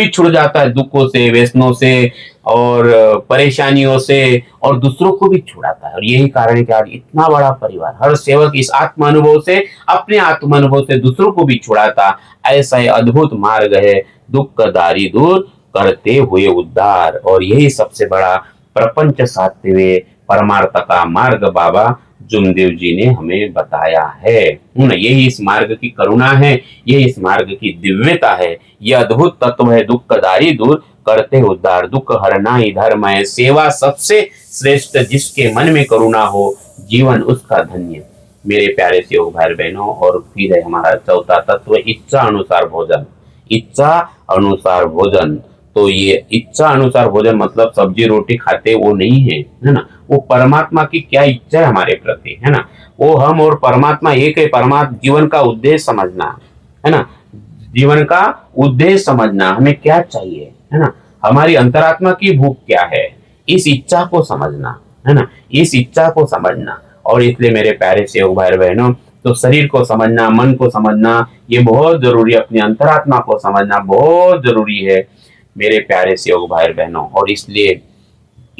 छुड़ जाता है दुखों से, व्यसनों से और परेशानियों से, और दूसरों को भी छुड़ाता है। और यही कारण है कि आज इतना बड़ा परिवार, हर सेवक इस आत्म अनुभव से, अपने आत्म अनुभव से दूसरों को भी छुड़ाता। ऐसा ही अद्भुत मार्ग है, दुख दारी दूर करते हुए उद्धार। और यही सबसे बड़ा प्रपंच साधते हुए परमार्थ का मार्ग बाबा जुमदेव जी ने हमें बताया है। यही इस मार्ग की करुणा है, यही इस मार्ग की दिव्यता है। यह अद्भुत तत्व है, दुखदारी दूर करते उद्धार, दुख हरना ही धर्म है, सेवा सबसे श्रेष्ठ, जिसके मन में करुणा हो जीवन उसका धन्य। मेरे प्यारे सेवक भाई बहनों, और फिर है हमारा चौथा तत्व, इच्छा अनुसार भोजन। इच्छा अनुसार भोजन, तो ये इच्छा अनुसार भोजन मतलब सब्जी रोटी खाते वो नहीं है ना। वो परमात्मा की क्या इच्छा है हमारे प्रति, है ना। वो हम और परमात्मा एक है। परमात्मा जीवन का उद्देश्य समझना, है ना, जीवन का उद्देश्य समझना, हमें क्या चाहिए, है ना, हमारी अंतरात्मा की भूख क्या है, इस इच्छा को समझना, है ना, इस इच्छा को समझना। और इसलिए मेरे प्यारे सेवक भाई बहनों, तो शरीर को समझना, मन को समझना ये बहुत जरूरी है, अपनी अंतरात्मा को समझना बहुत जरूरी है मेरे प्यारे सेवक भाई बहनों। और इसलिए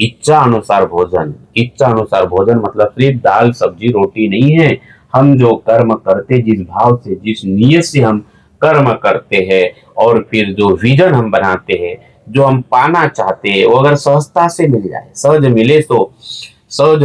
इच्छा अनुसार भोजन, इच्छा अनुसार भोजन मतलब सिर्फ दाल सब्जी रोटी नहीं है। हम जो कर्म करते, जिस भाव से, जिस नियत से हम कर्म करते हैं, और फिर जो विजन हम बनाते हैं, जो हम पाना चाहते हैं, वो अगर सहजता से मिल जाए, सहज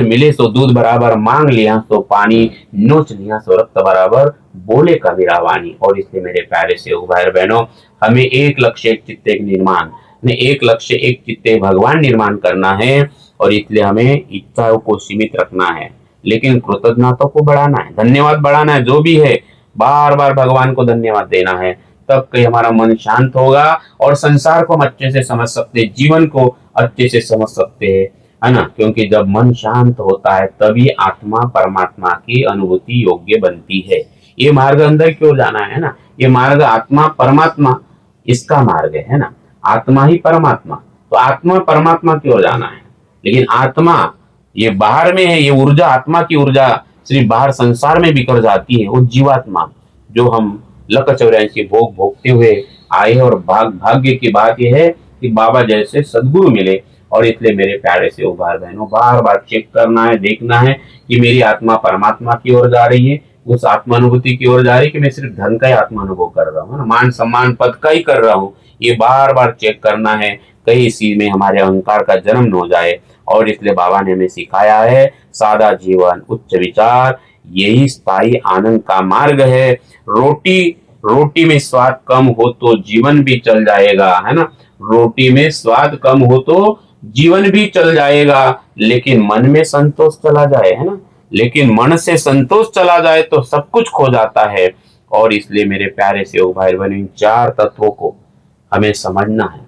मिले तो दूध बराबर मांग लिया तो पानी, नोच लिया तो रक्त बराबर बोले कबीरा वाणी। और इसलिए मेरे प्यारे सेवक भाई बहनों, हमें एक लक्ष्य एक चित्ते के निर्माण, एक लक्ष्य एक चित्ते भगवान निर्माण करना है। और इसलिए हमें इच्छाओं को सीमित रखना है, लेकिन कृतज्ञता को बढ़ाना है, धन्यवाद बढ़ाना है। जो भी है बार बार भगवान को धन्यवाद देना है, तब कहीं हमारा मन शांत होगा और संसार को हम अच्छे से समझ सकते हैं, जीवन को अच्छे से समझ सकते हैं, है ना। क्योंकि जब मन शांत होता है तभी आत्मा परमात्मा की अनुभूति योग्य बनती है। ये मार्ग अंदर क्यों जाना है ना, ये मार्ग आत्मा परमात्मा, इसका मार्ग है ना। आत्मा ही परमात्मा, तो आत्मा परमात्मा की ओर जाना है। लेकिन आत्मा ये बाहर में है, ये ऊर्जा, आत्मा की ऊर्जा सिर्फ बाहर संसार में बिखर जाती है। वो जीवात्मा जो हम लक 84 भोग भोगते हुए आए, और भाग्य की बात यह है कि बाबा जैसे सदगुरु मिले। और इसलिए मेरे प्यारे से भाई बहनों, बार बार चेक करना है, देखना है कि मेरी आत्मा परमात्मा की ओर जा रही है, उस आत्मानुभूति की ओर जा रही है, कि मैं सिर्फ धन का ही आत्मानुभव कर रहा हूँ, मान सम्मान पद का ही कर रहा हूँ। ये बार बार चेक करना है, कहीं इसी में हमारे अहंकार का जन्म न हो जाए। और इसलिए बाबा ने हमें सिखाया है, सादा जीवन उच्च विचार यही स्थायी आनंद का मार्ग है। रोटी में स्वाद कम हो तो जीवन भी चल जाएगा, है ना। रोटी में स्वाद कम हो तो जीवन भी चल जाएगा, लेकिन मन में संतोष चला जाए, है ना, लेकिन मन से संतोष चला जाए तो सब कुछ खो जाता है। और इसलिए मेरे प्यारे से भाई बहन, इन चार तत्वों को हमें समझना है,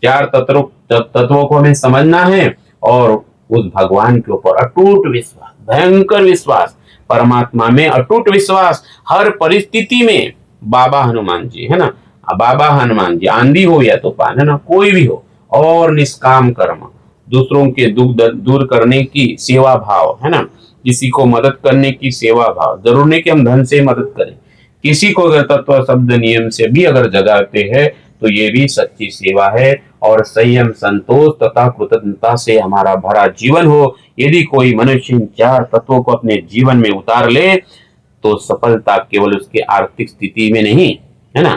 चार तत्वों को हमें समझना है, और उस भगवान के ऊपर अटूट विश्वास, भयंकर विश्वास, परमात्मा में अटूट विश्वास, हर परिस्थिति में। बाबा हनुमान जी, है ना, बाबा हनुमान जी, आंधी हो या तूफान, है ना, कोई भी हो, और निष्काम कर्म, दूसरों के दुख दूर करने की सेवा भाव, है ना, किसी को मदद करने की सेवा भाव। जरूर नहीं कि हम धन से मदद करें, किसी को अगर तत्व शब्द नियम से भी अगर जगाते हैं तो ये भी सच्ची सेवा है। और संयम, संतोष तथा कृतज्ञता से हमारा भरा जीवन हो। यदि कोई मनुष्य इन चार तत्वों को अपने जीवन में उतार ले तो सफलता केवल उसकी आर्थिक स्थिति में नहीं, है ना,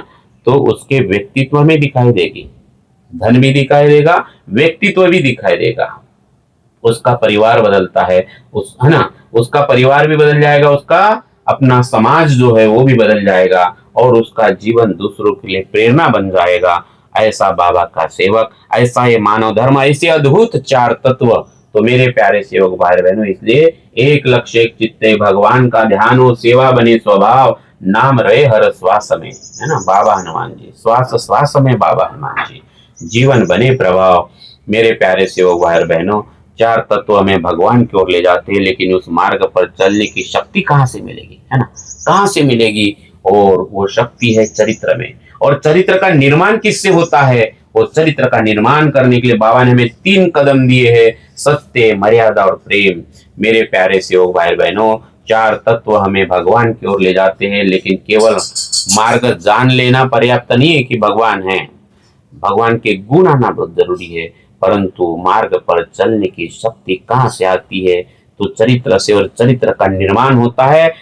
तो उसके व्यक्तित्व में दिखाई देगी। धन भी दिखाई देगा, व्यक्तित्व भी दिखाई देगा। उसका परिवार बदलता है, है ना, उसका परिवार भी बदल जाएगा, उसका अपना समाज जो है वो भी बदल जाएगा, और उसका जीवन दूसरों के लिए प्रेरणा बन जाएगा। ऐसा बाबा का सेवक, ऐसा ये मानव धर्म, ऐसे अद्भुत चार तत्व। तो मेरे प्यारे सेवक भाई बहनों, इसलिए एक लक्ष्य एक चित्ते, भगवान का ध्यान हो, सेवा बने स्वभाव, नाम रहे हर श्वास में, है ना, बाबा हनुमान जी, श्वास श्वास में बाबा हनुमान जी, जीवन बने प्रभाव। मेरे प्यारे सेवक भाई बहनों, चार तत्व हमें भगवान की ओर ले जाते हैं, लेकिन उस मार्ग पर चलने की शक्ति कहाँ से मिलेगी, है ना, कहाँ से मिलेगी। और वो शक्ति है चरित्र में। और चरित्र का निर्माण किससे होता है, वो चरित्र का निर्माण करने के लिए बाबा ने हमें 3 कदम दिए हैं, सत्य, मर्यादा और प्रेम। मेरे प्यारे सेवक भाई बहनों, चार तत्व हमें भगवान की ओर ले जाते हैं, लेकिन केवल मार्ग जान लेना पर्याप्त नहीं है कि भगवान है। भगवान के गुण आना बहुत जरूरी है, परंतु मार्ग पर चलने की शक्ति कहाँ से आती है, तो चरित्र से। और चरित्र का निर्माण होता है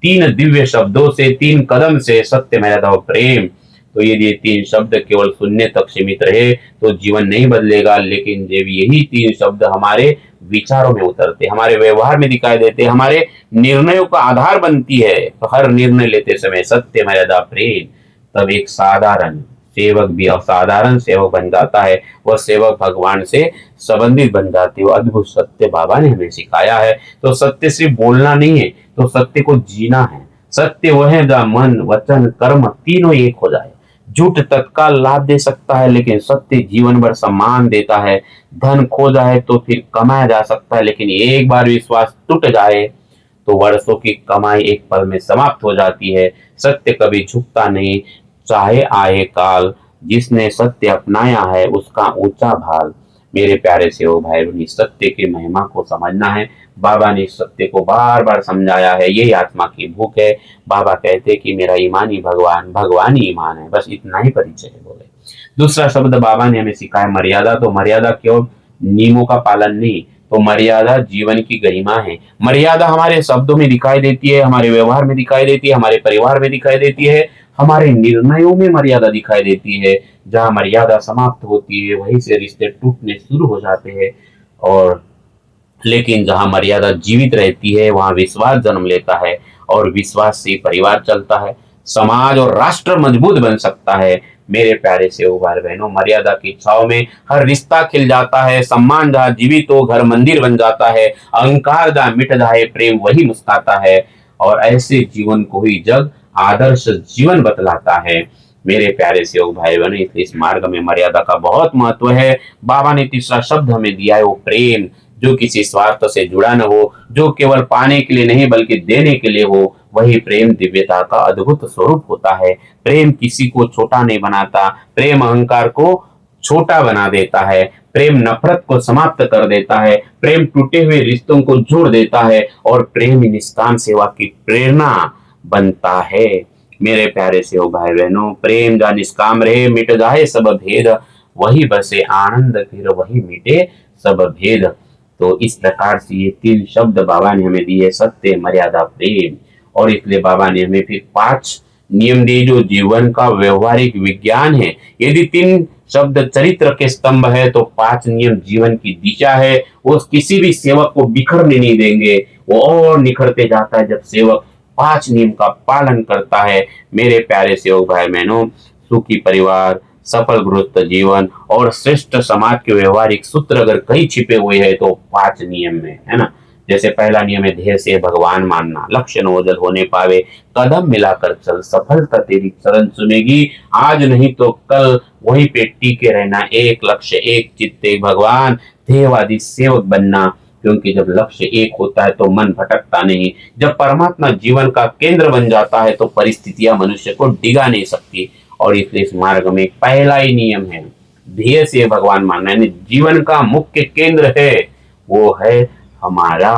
3 दिव्य शब्दों से, 3 कदम से, सत्य, मर्यादा और प्रेम। तो यदि ये 3 शब्द केवल सुनने तक सीमित रहे तो जीवन नहीं बदलेगा, लेकिन जब यही 3 शब्द हमारे विचारों में उतरते, हमारे व्यवहार में दिखाई देते, हमारे निर्णयों का आधार बनती है, तो हर निर्णय लेते समय सत्य, मर्यादा, प्रेम, तब एक साधारण सेवक भी असाधारण सेवक बन जाता है। वह सेवक भगवान से संबंधित बन जाती है। अद्भुत सत्य बाबा ने हमें सिखाया है। तो सत्य सिर्फ बोलना नहीं है, तो सत्य को जीना है। सत्य वह है जहाँ मन, वचन, कर्म तीनों एक हो जाए। झूठ तत्काल लाभ दे सकता है, लेकिन सत्य जीवन भर सम्मान देता है। धन खो जाए तो फिर कमाया जा सकता है, लेकिन एक बार विश्वास टूट जाए तो वर्षों की कमाई एक पल में समाप्त हो जाती है। सत्य कभी झुकता नहीं, चाहे आए काल। जिसने सत्य अपनाया है उसका ऊंचा भाल। मेरे प्यारे से हो भाई बहनी, सत्य की महिमा को समझना है। बाबा ने सत्य को बार बार समझाया है, यही आत्मा की भूख है। बाबा कहते कि मेरा ईमान ही भगवान, भगवान ही ईमान है, बस इतना ही परिचय है बोले। दूसरा शब्द बाबा ने हमें सिखाया मर्यादा। तो मर्यादा क्यों, नियमों का पालन नहीं, तो मर्यादा जीवन की गरिमा है। मर्यादा हमारे शब्दों में दिखाई देती है, हमारे व्यवहार में दिखाई देती है, हमारे परिवार में दिखाई देती है, हमारे निर्णयों में मर्यादा दिखाई देती है। जहां मर्यादा समाप्त होती है वहीं से रिश्ते टूटने शुरू हो जाते हैं। और लेकिन जहां मर्यादा जीवित रहती है वहां विश्वास जन्म लेता है, और विश्वास से परिवार चलता है, समाज और राष्ट्र मजबूत बन सकता है। मेरे प्यारे से भाई बहनों, मर्यादा की छाव में हर रिश्ता खिल जाता है। सम्मान जहाँ जीवित हो घर मंदिर बन जाता है। अहंकार जहाँ मिट जाए प्रेम वही मुस्काता है। और ऐसे जीवन को ही जग आदर्श जीवन बतलाता है। मेरे प्यारे सेवक भाई बहनों, इसलिए इस मार्ग में मर्यादा का बहुत महत्व है। बाबा ने तीसरा शब्द हमें दिया है वो प्रेम, जो किसी स्वार्थ से जुड़ा न हो, जो केवल पाने के लिए नहीं बल्कि देने के लिए हो, वही प्रेम दिव्यता का अद्भुत स्वरूप होता है। प्रेम किसी को छोटा नहीं बनाता, प्रेम अहंकार को छोटा बना देता है, प्रेम नफरत को समाप्त कर देता है, प्रेम टूटे हुए रिश्तों को जोड़ देता है और प्रेम ही निष्काम सेवा की प्रेरणा बनता है। मेरे प्यारे सेवक भाई बहनों, प्रेम जा निष्काम रहे, मिट जाए सब भेद, वही बसे आनंद फिर वही मिटे सब भेद। तो इस प्रकार से ये तीन शब्द बाबा ने हमें दिए, सत्य, मर्यादा, प्रेम। और इसलिए बाबा ने हमें फिर 5 नियम दिए जो जीवन का व्यवहारिक विज्ञान है। यदि 3 शब्द चरित्र के स्तंभ है तो 5 नियम जीवन की दिशा है। वो किसी भी सेवक को बिखरने नहीं देंगे, वो और निखरते जाता है जब सेवक 5 नियम का पालन करता है। मेरे प्यारे सेवक भाई बहनों, सुखी परिवार, सफल गृहस्थ जीवन और श्रेष्ठ समाज के व्यवहारिक सूत्र अगर कहीं छिपे हुए हैं तो 5 नियम में है ना। जैसे पहला नियम है ध्येय से भगवान मानना, लक्ष्य न ओझल होने पावे, कदम मिलाकर चल, सफलता तेरी चरण चुमेगी, आज नहीं तो कल वहीं पे टिके रहना, एक लक्ष्य एक चित्त एक भगवान, ध्येयवादी सेवक बनना। क्योंकि जब लक्ष्य एक होता है तो मन भटकता नहीं, जब परमात्मा जीवन का केंद्र बन जाता है तो परिस्थितियां मनुष्य को डिगा नहीं सकती। और इसलिए इस मार्ग में पहला ही नियम है ध्येय से भगवान मानना, यानी जीवन का मुख्य केंद्र है वो है हमारा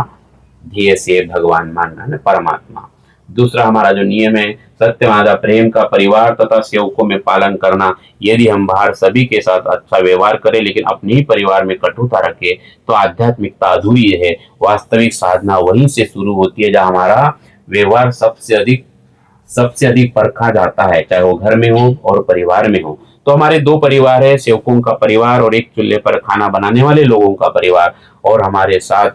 ध्येय से भगवान मानना है, परमात्मा। दूसरा हमारा जो नियम है सत्यवादा, प्रेम का परिवार तथा सेवकों में पालन करना। यदि हम बाहर सभी के साथ अच्छा व्यवहार करें लेकिन अपने ही परिवार में कटुता रखें तो आध्यात्मिकता अधूरी है। वास्तविक साधना वहीं से शुरू होती है जहां हमारा व्यवहार सबसे अधिक परखा जाता है, चाहे वो घर में हो और परिवार में हो। तो हमारे 2 परिवार है, सेवकों का परिवार और एक चूल्हे पर खाना बनाने वाले लोगों का परिवार। और हमारे साथ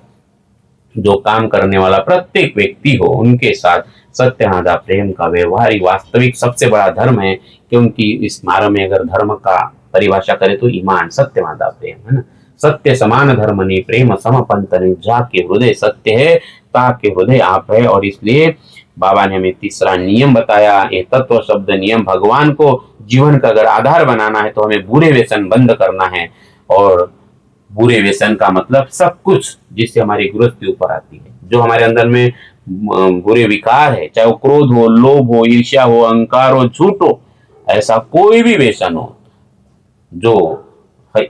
जो काम करने वाला प्रत्येक व्यक्ति हो उनके साथ सत्यनादा प्रेम का व्यवहार वास्तविक सबसे बड़ा धर्म है। क्योंकि इस मार्ग में अगर धर्म का परिभाषा करें तो ईमान, सत्यनादा प्रेम है ना। सत्य समान धर्म नहीं, प्रेम सम पंथ नहीं, जाके हृदय सत्य है ताके हृदय आप है। और इसलिए बाबा ने हमें तीसरा नियम बताया, ये तत्व शब्द नियम। भगवान को जीवन का अगर आधार बनाना है तो हमें बुरे व्यसन बंद करना है। और बुरे व्यसन का मतलब सब कुछ जिससे हमारी गृहस्थी ऊपर आती है, जो हमारे अंदर में बुरे विकार है, चाहे वो क्रोध हो, लोभ हो, ईर्ष्या हो, अहंकार हो, झूठ हो, ऐसा कोई भी व्यसन हो, जो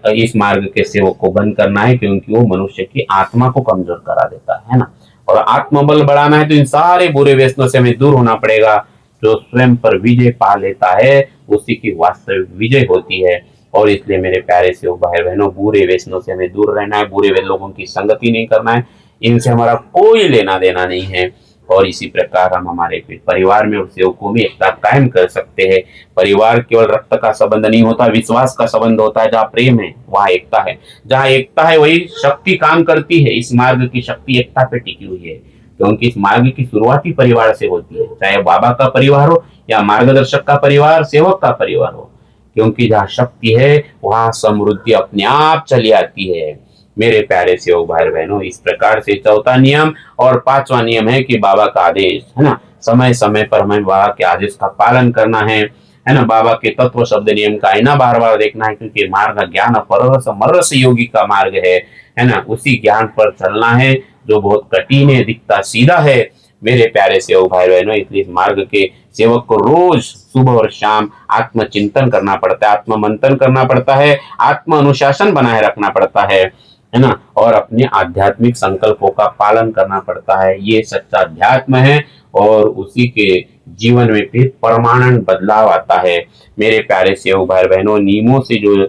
इस मार्ग के सेवक को बंद करना है। क्योंकि वो मनुष्य की आत्मा को कमजोर करा देता है ना। और आत्मबल बढ़ाना है तो इन सारे बुरे व्यसनों से हमें दूर होना पड़ेगा। जो स्वयं पर विजय पा लेता है उसी की वास्तविक विजय होती है। और इसलिए मेरे प्यारे सेवक भाई बहनों, बुरे व्यसनों से हमें दूर रहना है, बुरे लोगों की संगति नहीं करना है, इनसे हमारा कोई लेना देना नहीं है। और इसी प्रकार हम हमारे परिवार में और सेवकों में एकता कायम कर सकते हैं। परिवार केवल रक्त का संबंध नहीं होता, विश्वास का संबंध होता है। जहाँ प्रेम है वहाँ एकता है, जहाँ एकता है वही शक्ति काम करती है। इस मार्ग की शक्ति एकता पे टिकी हुई है। क्योंकि इस मार्ग की शुरुआत ही परिवार से होती है, चाहे बाबा का परिवार हो या मार्गदर्शक का परिवार, सेवक का परिवार हो। क्योंकि जहाँ शक्ति है वहां समृद्धि अपने आप चली आती है। मेरे प्यारे सेवक भाई बहनों, इस प्रकार से चौथा नियम और 5वां नियम है कि बाबा का आदेश है ना, समय समय पर हमें बाबा के आदेश का पालन करना है ना। बाबा के तत्व शब्द नियम का आईना बार बार देखना है, क्योंकि मार्ग ज्ञान पररस मरस योगी का मार्ग है ना। उसी ज्ञान पर चलना है जो बहुत कठिन है, दिखता सीधा है। मेरे प्यारे सेवक भाई बहनों, इसलिए इस मार्ग के सेवक को रोज सुबह और शाम आत्मचिंतन करना पड़ता है, आत्म मंथन करना पड़ता है, आत्म अनुशासन बनाए रखना पड़ता है ना। और अपने आध्यात्मिक संकल्पों का पालन करना पड़ता है। ये सच्चा अध्यात्म है और उसी के जीवन में फिर परमानेंट बदलाव आता है। मेरे प्यारे सेवक भाई बहनों, नियमों से जो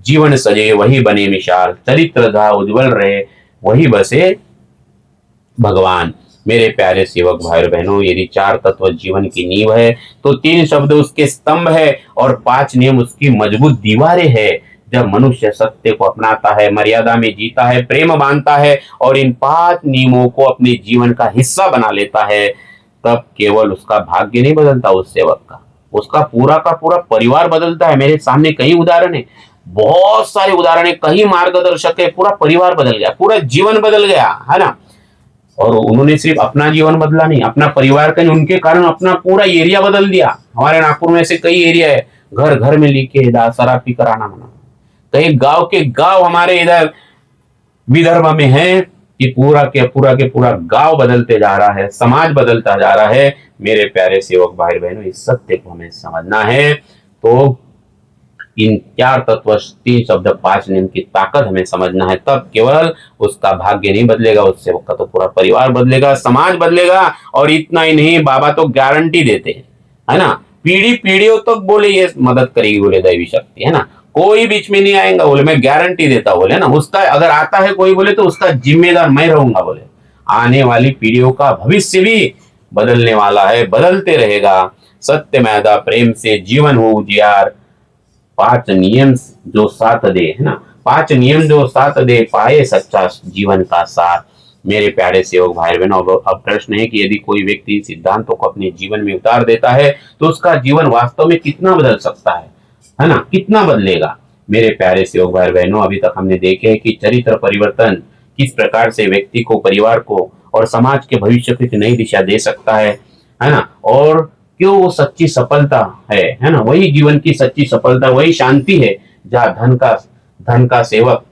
जीवन सजे वही बने मिसाल, चरित्र जहाँ उज्जवल रहे वही बसे भगवान। मेरे प्यारे सेवक भाई बहनों, यदि 4 तत्व जीवन की नींव है तो 3 शब्द उसके स्तंभ है और 5 नियम उसकी मजबूत दीवारें है। जब मनुष्य सत्य को अपनाता है, मर्यादा में जीता है, प्रेम बांधता है और इन 5 नियमों को अपने जीवन का हिस्सा बना लेता है, तब केवल उसका भाग्य नहीं बदलता उस सेवक का, उसका पूरा का पूरा परिवार बदलता है। मेरे सामने कई उदाहरण है, बहुत सारे उदाहरण है, कई मार्गदर्शक है, पूरा परिवार बदल गया, पूरा जीवन बदल गया है ना। और उन्होंने सिर्फ अपना जीवन बदला नहीं, अपना परिवार का नहीं, उनके कारण अपना पूरा एरिया बदल दिया। हमारे नागपुर में ऐसे कई एरिया है, घर घर में लिखे शराब पी कर आना मना। कई गांव के गांव हमारे इधर विदर्भ में है कि पूरा गांव बदलते जा रहा है, समाज बदलता जा रहा है। मेरे प्यारे सेवक भाई बहनों, इस सत्य को हमें समझना है। तो इन 4 तत्व, 3 शब्द, 5 नियम की ताकत हमें समझना है, तब केवल उसका भाग्य नहीं बदलेगा, उस सेवक का तो पूरा परिवार बदलेगा, समाज बदलेगा। और इतना ही नहीं, बाबा तो गारंटी देते हैं, है ना, पीढ़ी पीढ़ियों तक बोले ये मदद करेगी, बोले दैवी शक्ति, है ना, कोई बीच में नहीं आएगा, बोले मैं गारंटी देता, बोले ना, उसका अगर आता है कोई बोले तो उसका जिम्मेदार मैं रहूंगा, बोले आने वाली पीढ़ियों का भविष्य भी बदलने वाला है, बदलते रहेगा। सत्य मैदा प्रेम से जीवन हो उजियार, 5 नियम जो साथ दे, है ना, 5 नियम जो साथ दे, पाए सच्चा जीवन का सार। मेरे प्यारे सेवक भाई बहनों, अब प्रश्न है कि यदि कोई व्यक्ति इन सिद्धांतों को अपने जीवन में उतार देता है तो उसका जीवन वास्तव में कितना बदल सकता है ना, कितना बदलेगा। मेरे प्यारे सेवक भाई बहनों, अभी तक हमने देखे है कि चरित्र परिवर्तन किस प्रकार से व्यक्ति को, परिवार को और समाज के भविष्य को एक नई दिशा दे सकता है ना, और क्यों वो सच्ची सफलता है ना, वही जीवन की सच्ची सफलता, वही शांति है जहाँ धन का सेवक,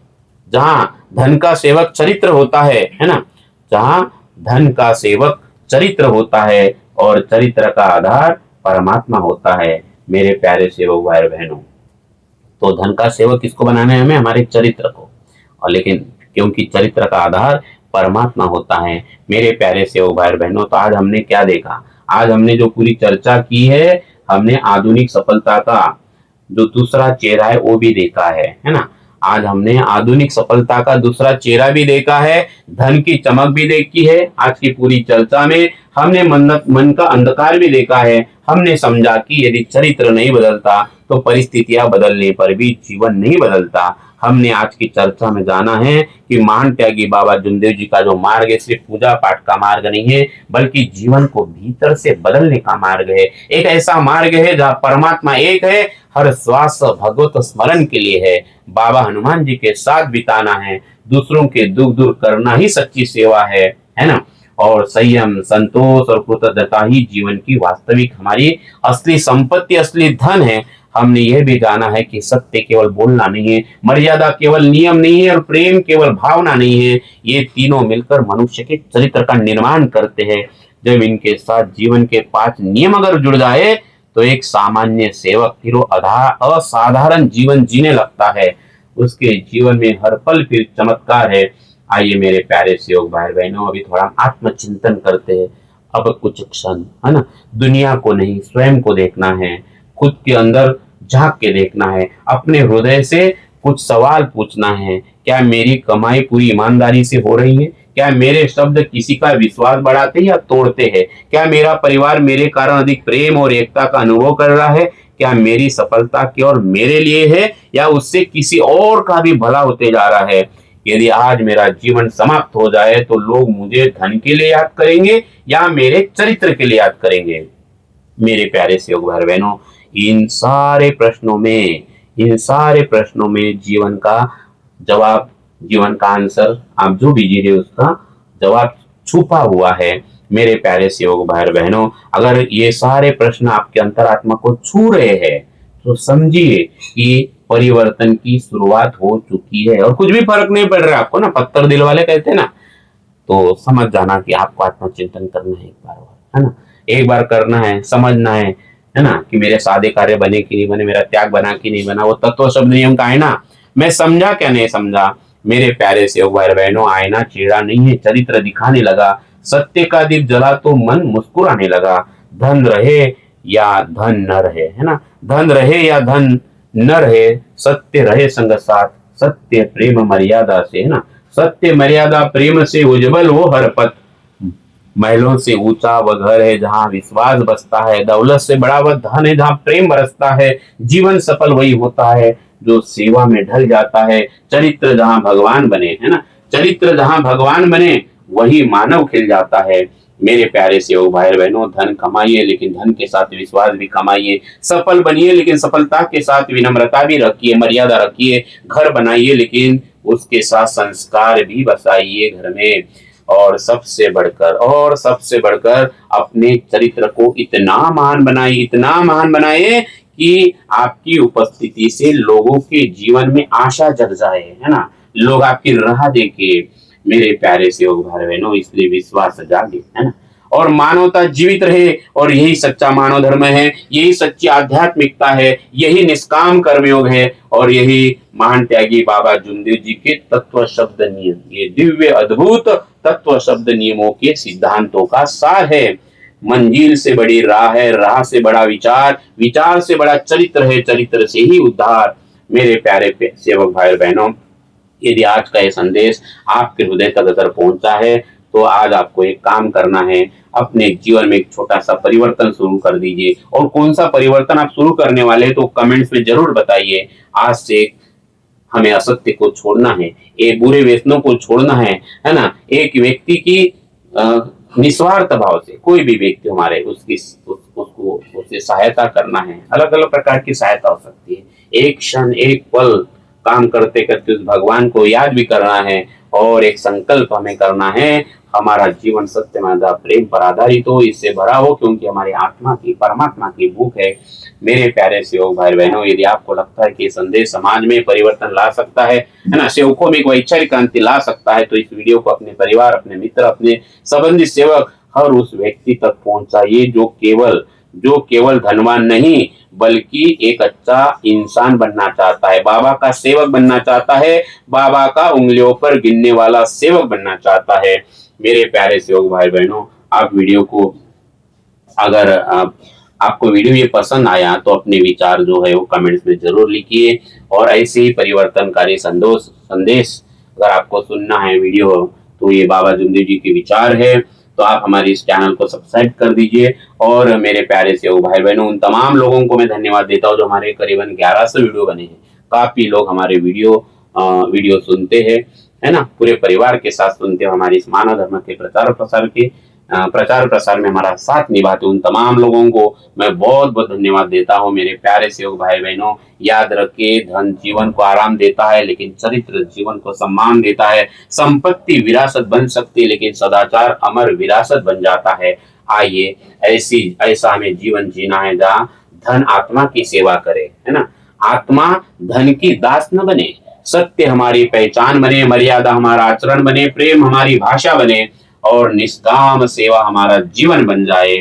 जहां धन का सेवक चरित्र होता है ना, जहां धन का सेवक चरित्र होता है और चरित्र का आधार परमात्मा होता है। मेरे प्यारे सेवक भाई बहनों, तो धन का सेवक किसको बनाना है, हमें हमारे चरित्र को, और लेकिन क्योंकि चरित्र का आधार परमात्मा होता है। मेरे प्यारे सेवक भाई बहनों, तो आज हमने क्या देखा, आज हमने जो पूरी चर्चा की है, हमने आधुनिक सफलता का जो दूसरा चेहरा है वो भी देखा है ना। आज हमने आधुनिक सफलता का दूसरा चेहरा भी देखा है, धन की चमक भी देखी है। आज की पूरी चर्चा में हमने मन का अंधकार भी देखा है। हमने समझा कि यदि चरित्र नहीं बदलता तो परिस्थितियां बदलने पर भी जीवन नहीं बदलता। हमने आज की चर्चा में जाना है कि महान त्यागी बाबा जुमदेव जी का जो मार्ग है सिर्फ पूजा पाठ का मार्ग नहीं है, बल्कि जीवन को भीतर से बदलने का मार्ग है। एक ऐसा मार्ग है जहाँ परमात्मा एक है, हर श्वास भगवत स्मरण के लिए है, बाबा हनुमान जी के साथ बिताना है, दूसरों के दुख दूर करना ही सच्ची सेवा है ना। और संयम, संतोष और कृतज्ञता ही जीवन की वास्तविक हमारी असली संपत्ति, असली धन है। हमने यह भी जाना है कि सत्य केवल बोलना नहीं है, मर्यादा केवल नियम नहीं है, और प्रेम केवल भावना नहीं है। ये तीनों मिलकर मनुष्य के चरित्र का निर्माण करते हैं। जब इनके साथ जीवन के 5 नियम अगर जुड़ जाए तो एक सामान्य सेवक फिर असाधारण जीवन जीने लगता है। उसके जीवन में हर पल फिर चमत्कार है। आइए मेरे प्यारे सेवक भाई बहनों, अभी थोड़ा आत्मचिंतन करते हैं। अब कुछ क्षण, है ना, दुनिया को नहीं स्वयं को देखना है, खुद के अंदर झांक के देखना है, अपने हृदय से कुछ सवाल पूछना है। क्या मेरी कमाई पूरी ईमानदारी से हो रही है? क्या मेरे शब्द किसी का विश्वास बढ़ाते या तोड़ते हैं? क्या मेरा परिवार मेरे कारण अधिक प्रेम और एकता का अनुभव कर रहा है? क्या मेरी सफलता केवल मेरे लिए है या उससे किसी और का भी भला होते जा रहा है? यदि आज मेरा जीवन समाप्त हो जाए तो लोग मुझे धन के लिए याद करेंगे या मेरे चरित्र के लिए याद करेंगे? मेरे प्यारे सेवक भाई बहनों, इन सारे प्रश्नों में जीवन का जवाब, जीवन का आंसर, आप जो भी जी रहे उसका जवाब छुपा हुआ है। मेरे प्यारे सेवक भाई बहनों, अगर ये सारे प्रश्न आपके अंतरात्मा को छू रहे हैं तो समझिए कि परिवर्तन की शुरुआत हो चुकी है और कुछ भी फर्क नहीं पड़ रहा है आपको ना, पत्थर दिल वाले कहते हैं ना। तो समझ जाना कि आपको आत्मचिंतन करना है एक बार और, है ना, एक बार करना है, समझना है ना, कि मेरे सादे कार्य बने कि नहीं बने, मेरा त्याग बना कि नहीं बना। वो तत्व शब्द नियम का है ना, मैं समझा क्या नहीं समझा। मेरे प्यारे सेवक भाई बहनों, आईना चेहरा नहीं है, चरित्र दिखाने लगा। सत्य का दीप जला तो मन मुस्कुराने लगा। धन रहे या धन न रहे, है ना, धन रहे या धन न रहे, सत्य रहे संग साथ, सत्य प्रेम मर्यादा से, है ना, सत्य मर्यादा प्रेम से उज्जवल वो हर पथ। महलों से ऊंचा वह घर है जहाँ विश्वास बसता है, दौलत से बड़ा वह धन है जहाँ प्रेम बरसता है। जीवन सफल वही होता है जो सेवा में ढल जाता है। चरित्र जहाँ भगवान बने, है ना, चरित्र जहाँ भगवान बने वही मानव खिल जाता है। मेरे प्यारे सेवक भाई बहनों, धन कमाइए लेकिन धन के साथ विश्वास भी कमाइए। सफल बनिए लेकिन सफलता के साथ विनम्रता भी रखिए, मर्यादा रखिए। घर बनाइए लेकिन उसके साथ संस्कार भी बसाइए घर में। और सबसे बढ़कर अपने चरित्र को इतना महान बनाए कि आपकी उपस्थिति से लोगों के जीवन में आशा जग जाए, है ना। लोग आपकी राह देखे मेरे प्यारे सेवक भाई बहनों, इसलिए विश्वास जागे, है ना। और मानवता जीवित रहे, और यही सच्चा मानव धर्म है, यही सच्ची आध्यात्मिकता है, यही निष्काम कर्मयोग है, और यही महान त्यागी बाबा जुमदेव जी के तत्व शब्द नियम, ये दिव्य अद्भुत तत्व शब्द नियमों के सिद्धांतों का सार है। मंजिल से बड़ी राह है, राह से बड़ा विचार, विचार से बड़ा चरित्र है, चरित्र से ही उद्धार। मेरे प्यारे सेवक भाई बहनों, यदि आज का ये संदेश आपके हृदय तक अगर पहुंचा है तो आज आपको एक काम करना है, अपने जीवन में एक छोटा सा परिवर्तन शुरू कर दीजिए। और कौन सा परिवर्तन आप शुरू करने वाले हैं तो कमेंट्स में जरूर बताइए। आज से हमें असत्य को छोड़ना है, ये बुरे व्यसनों को छोड़ना है ना। एक व्यक्ति की निस्वार्थ भाव से, कोई भी व्यक्ति हमारे उसको उससे सहायता करना है। अलग अलग प्रकार की सहायता हो सकती है। एक क्षण एक पल काम करते करते उस भगवान को याद भी करना है, और एक संकल्प हमें करना है, हमारा जीवन सत्य मादा प्रेम पर आधारित हो, इससे भरा हो, क्योंकि हमारी आत्मा की परमात्मा की भूख है। मेरे प्यारे सेवक भाई बहनों, यदि आपको लगता है कि ये संदेश समाज में परिवर्तन ला सकता है ना, सेवकों में एक वैचारिक क्रांति ला सकता है, तो इस वीडियो को अपने परिवार, अपने मित्र, अपने संबंधित सेवक, हर उस व्यक्ति तक पहुंचाइए जो केवल धनवान नहीं बल्कि एक अच्छा इंसान बनना चाहता है, बाबा का सेवक बनना चाहता है, बाबा का उंगलियों पर गिनने वाला सेवक बनना चाहता है। मेरे प्यारे सेवक भाई बहनों, आप वीडियो को, अगर आपको वीडियो ये पसंद आया तो अपने विचार जो है वो कमेंट्स में जरूर लिखिए। और ऐसे ही परिवर्तनकारी संदेश अगर आपको सुनना है वीडियो, तो ये बाबा जुमदेव जी के विचार है, तो आप हमारे इस चैनल को सब्सक्राइब कर दीजिए। और मेरे प्यारे से भाई बहनों, उन तमाम लोगों को मैं धन्यवाद देता हूँ जो हमारे करीबन 1100 वीडियो बने हैं। काफी लोग हमारे वीडियो सुनते हैं, है ना, पूरे परिवार के साथ सुनते हो। हमारे इस मानव धर्म के प्रचार प्रसार में हमारा साथ निभाते उन तमाम लोगों को मैं बहुत बहुत धन्यवाद देता हूँ। मेरे प्यारे सेवक भाई बहनों, याद रखिए, धन जीवन को आराम देता है लेकिन चरित्र जीवन को सम्मान देता है। संपत्ति विरासत बन सकती है लेकिन सदाचार अमर विरासत बन जाता है। आइए ऐसा हमें जीवन जीना है जहाँ धन आत्मा की सेवा करे, है ना, आत्मा धन की दास न बने, सत्य हमारी पहचान बने, मर्यादा हमारा आचरण बने, प्रेम हमारी भाषा बने, और निष्काम सेवा हमारा जीवन बन जाए।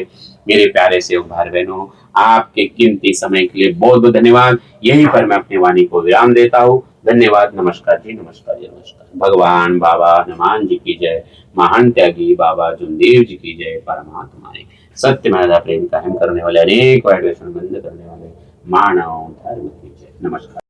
मेरे प्यारे सेवक भाई बहनों, आपके कीमती समय के लिए बहुत बहुत धन्यवाद। यहीं पर मैं अपनी वाणी को विराम देता हूँ। धन्यवाद। नमस्कार जी, नमस्कार जी, नमस्कार। भगवान बाबा हनुमान जी की जय, महान त्यागी बाबा जुमदेव जी की जय। परमात्मा सत्य माया प्रेम कायम करने वाले, अनेक वाइट व्यसन बंद करने वाले मानव धर्म की जय। नमस्कार।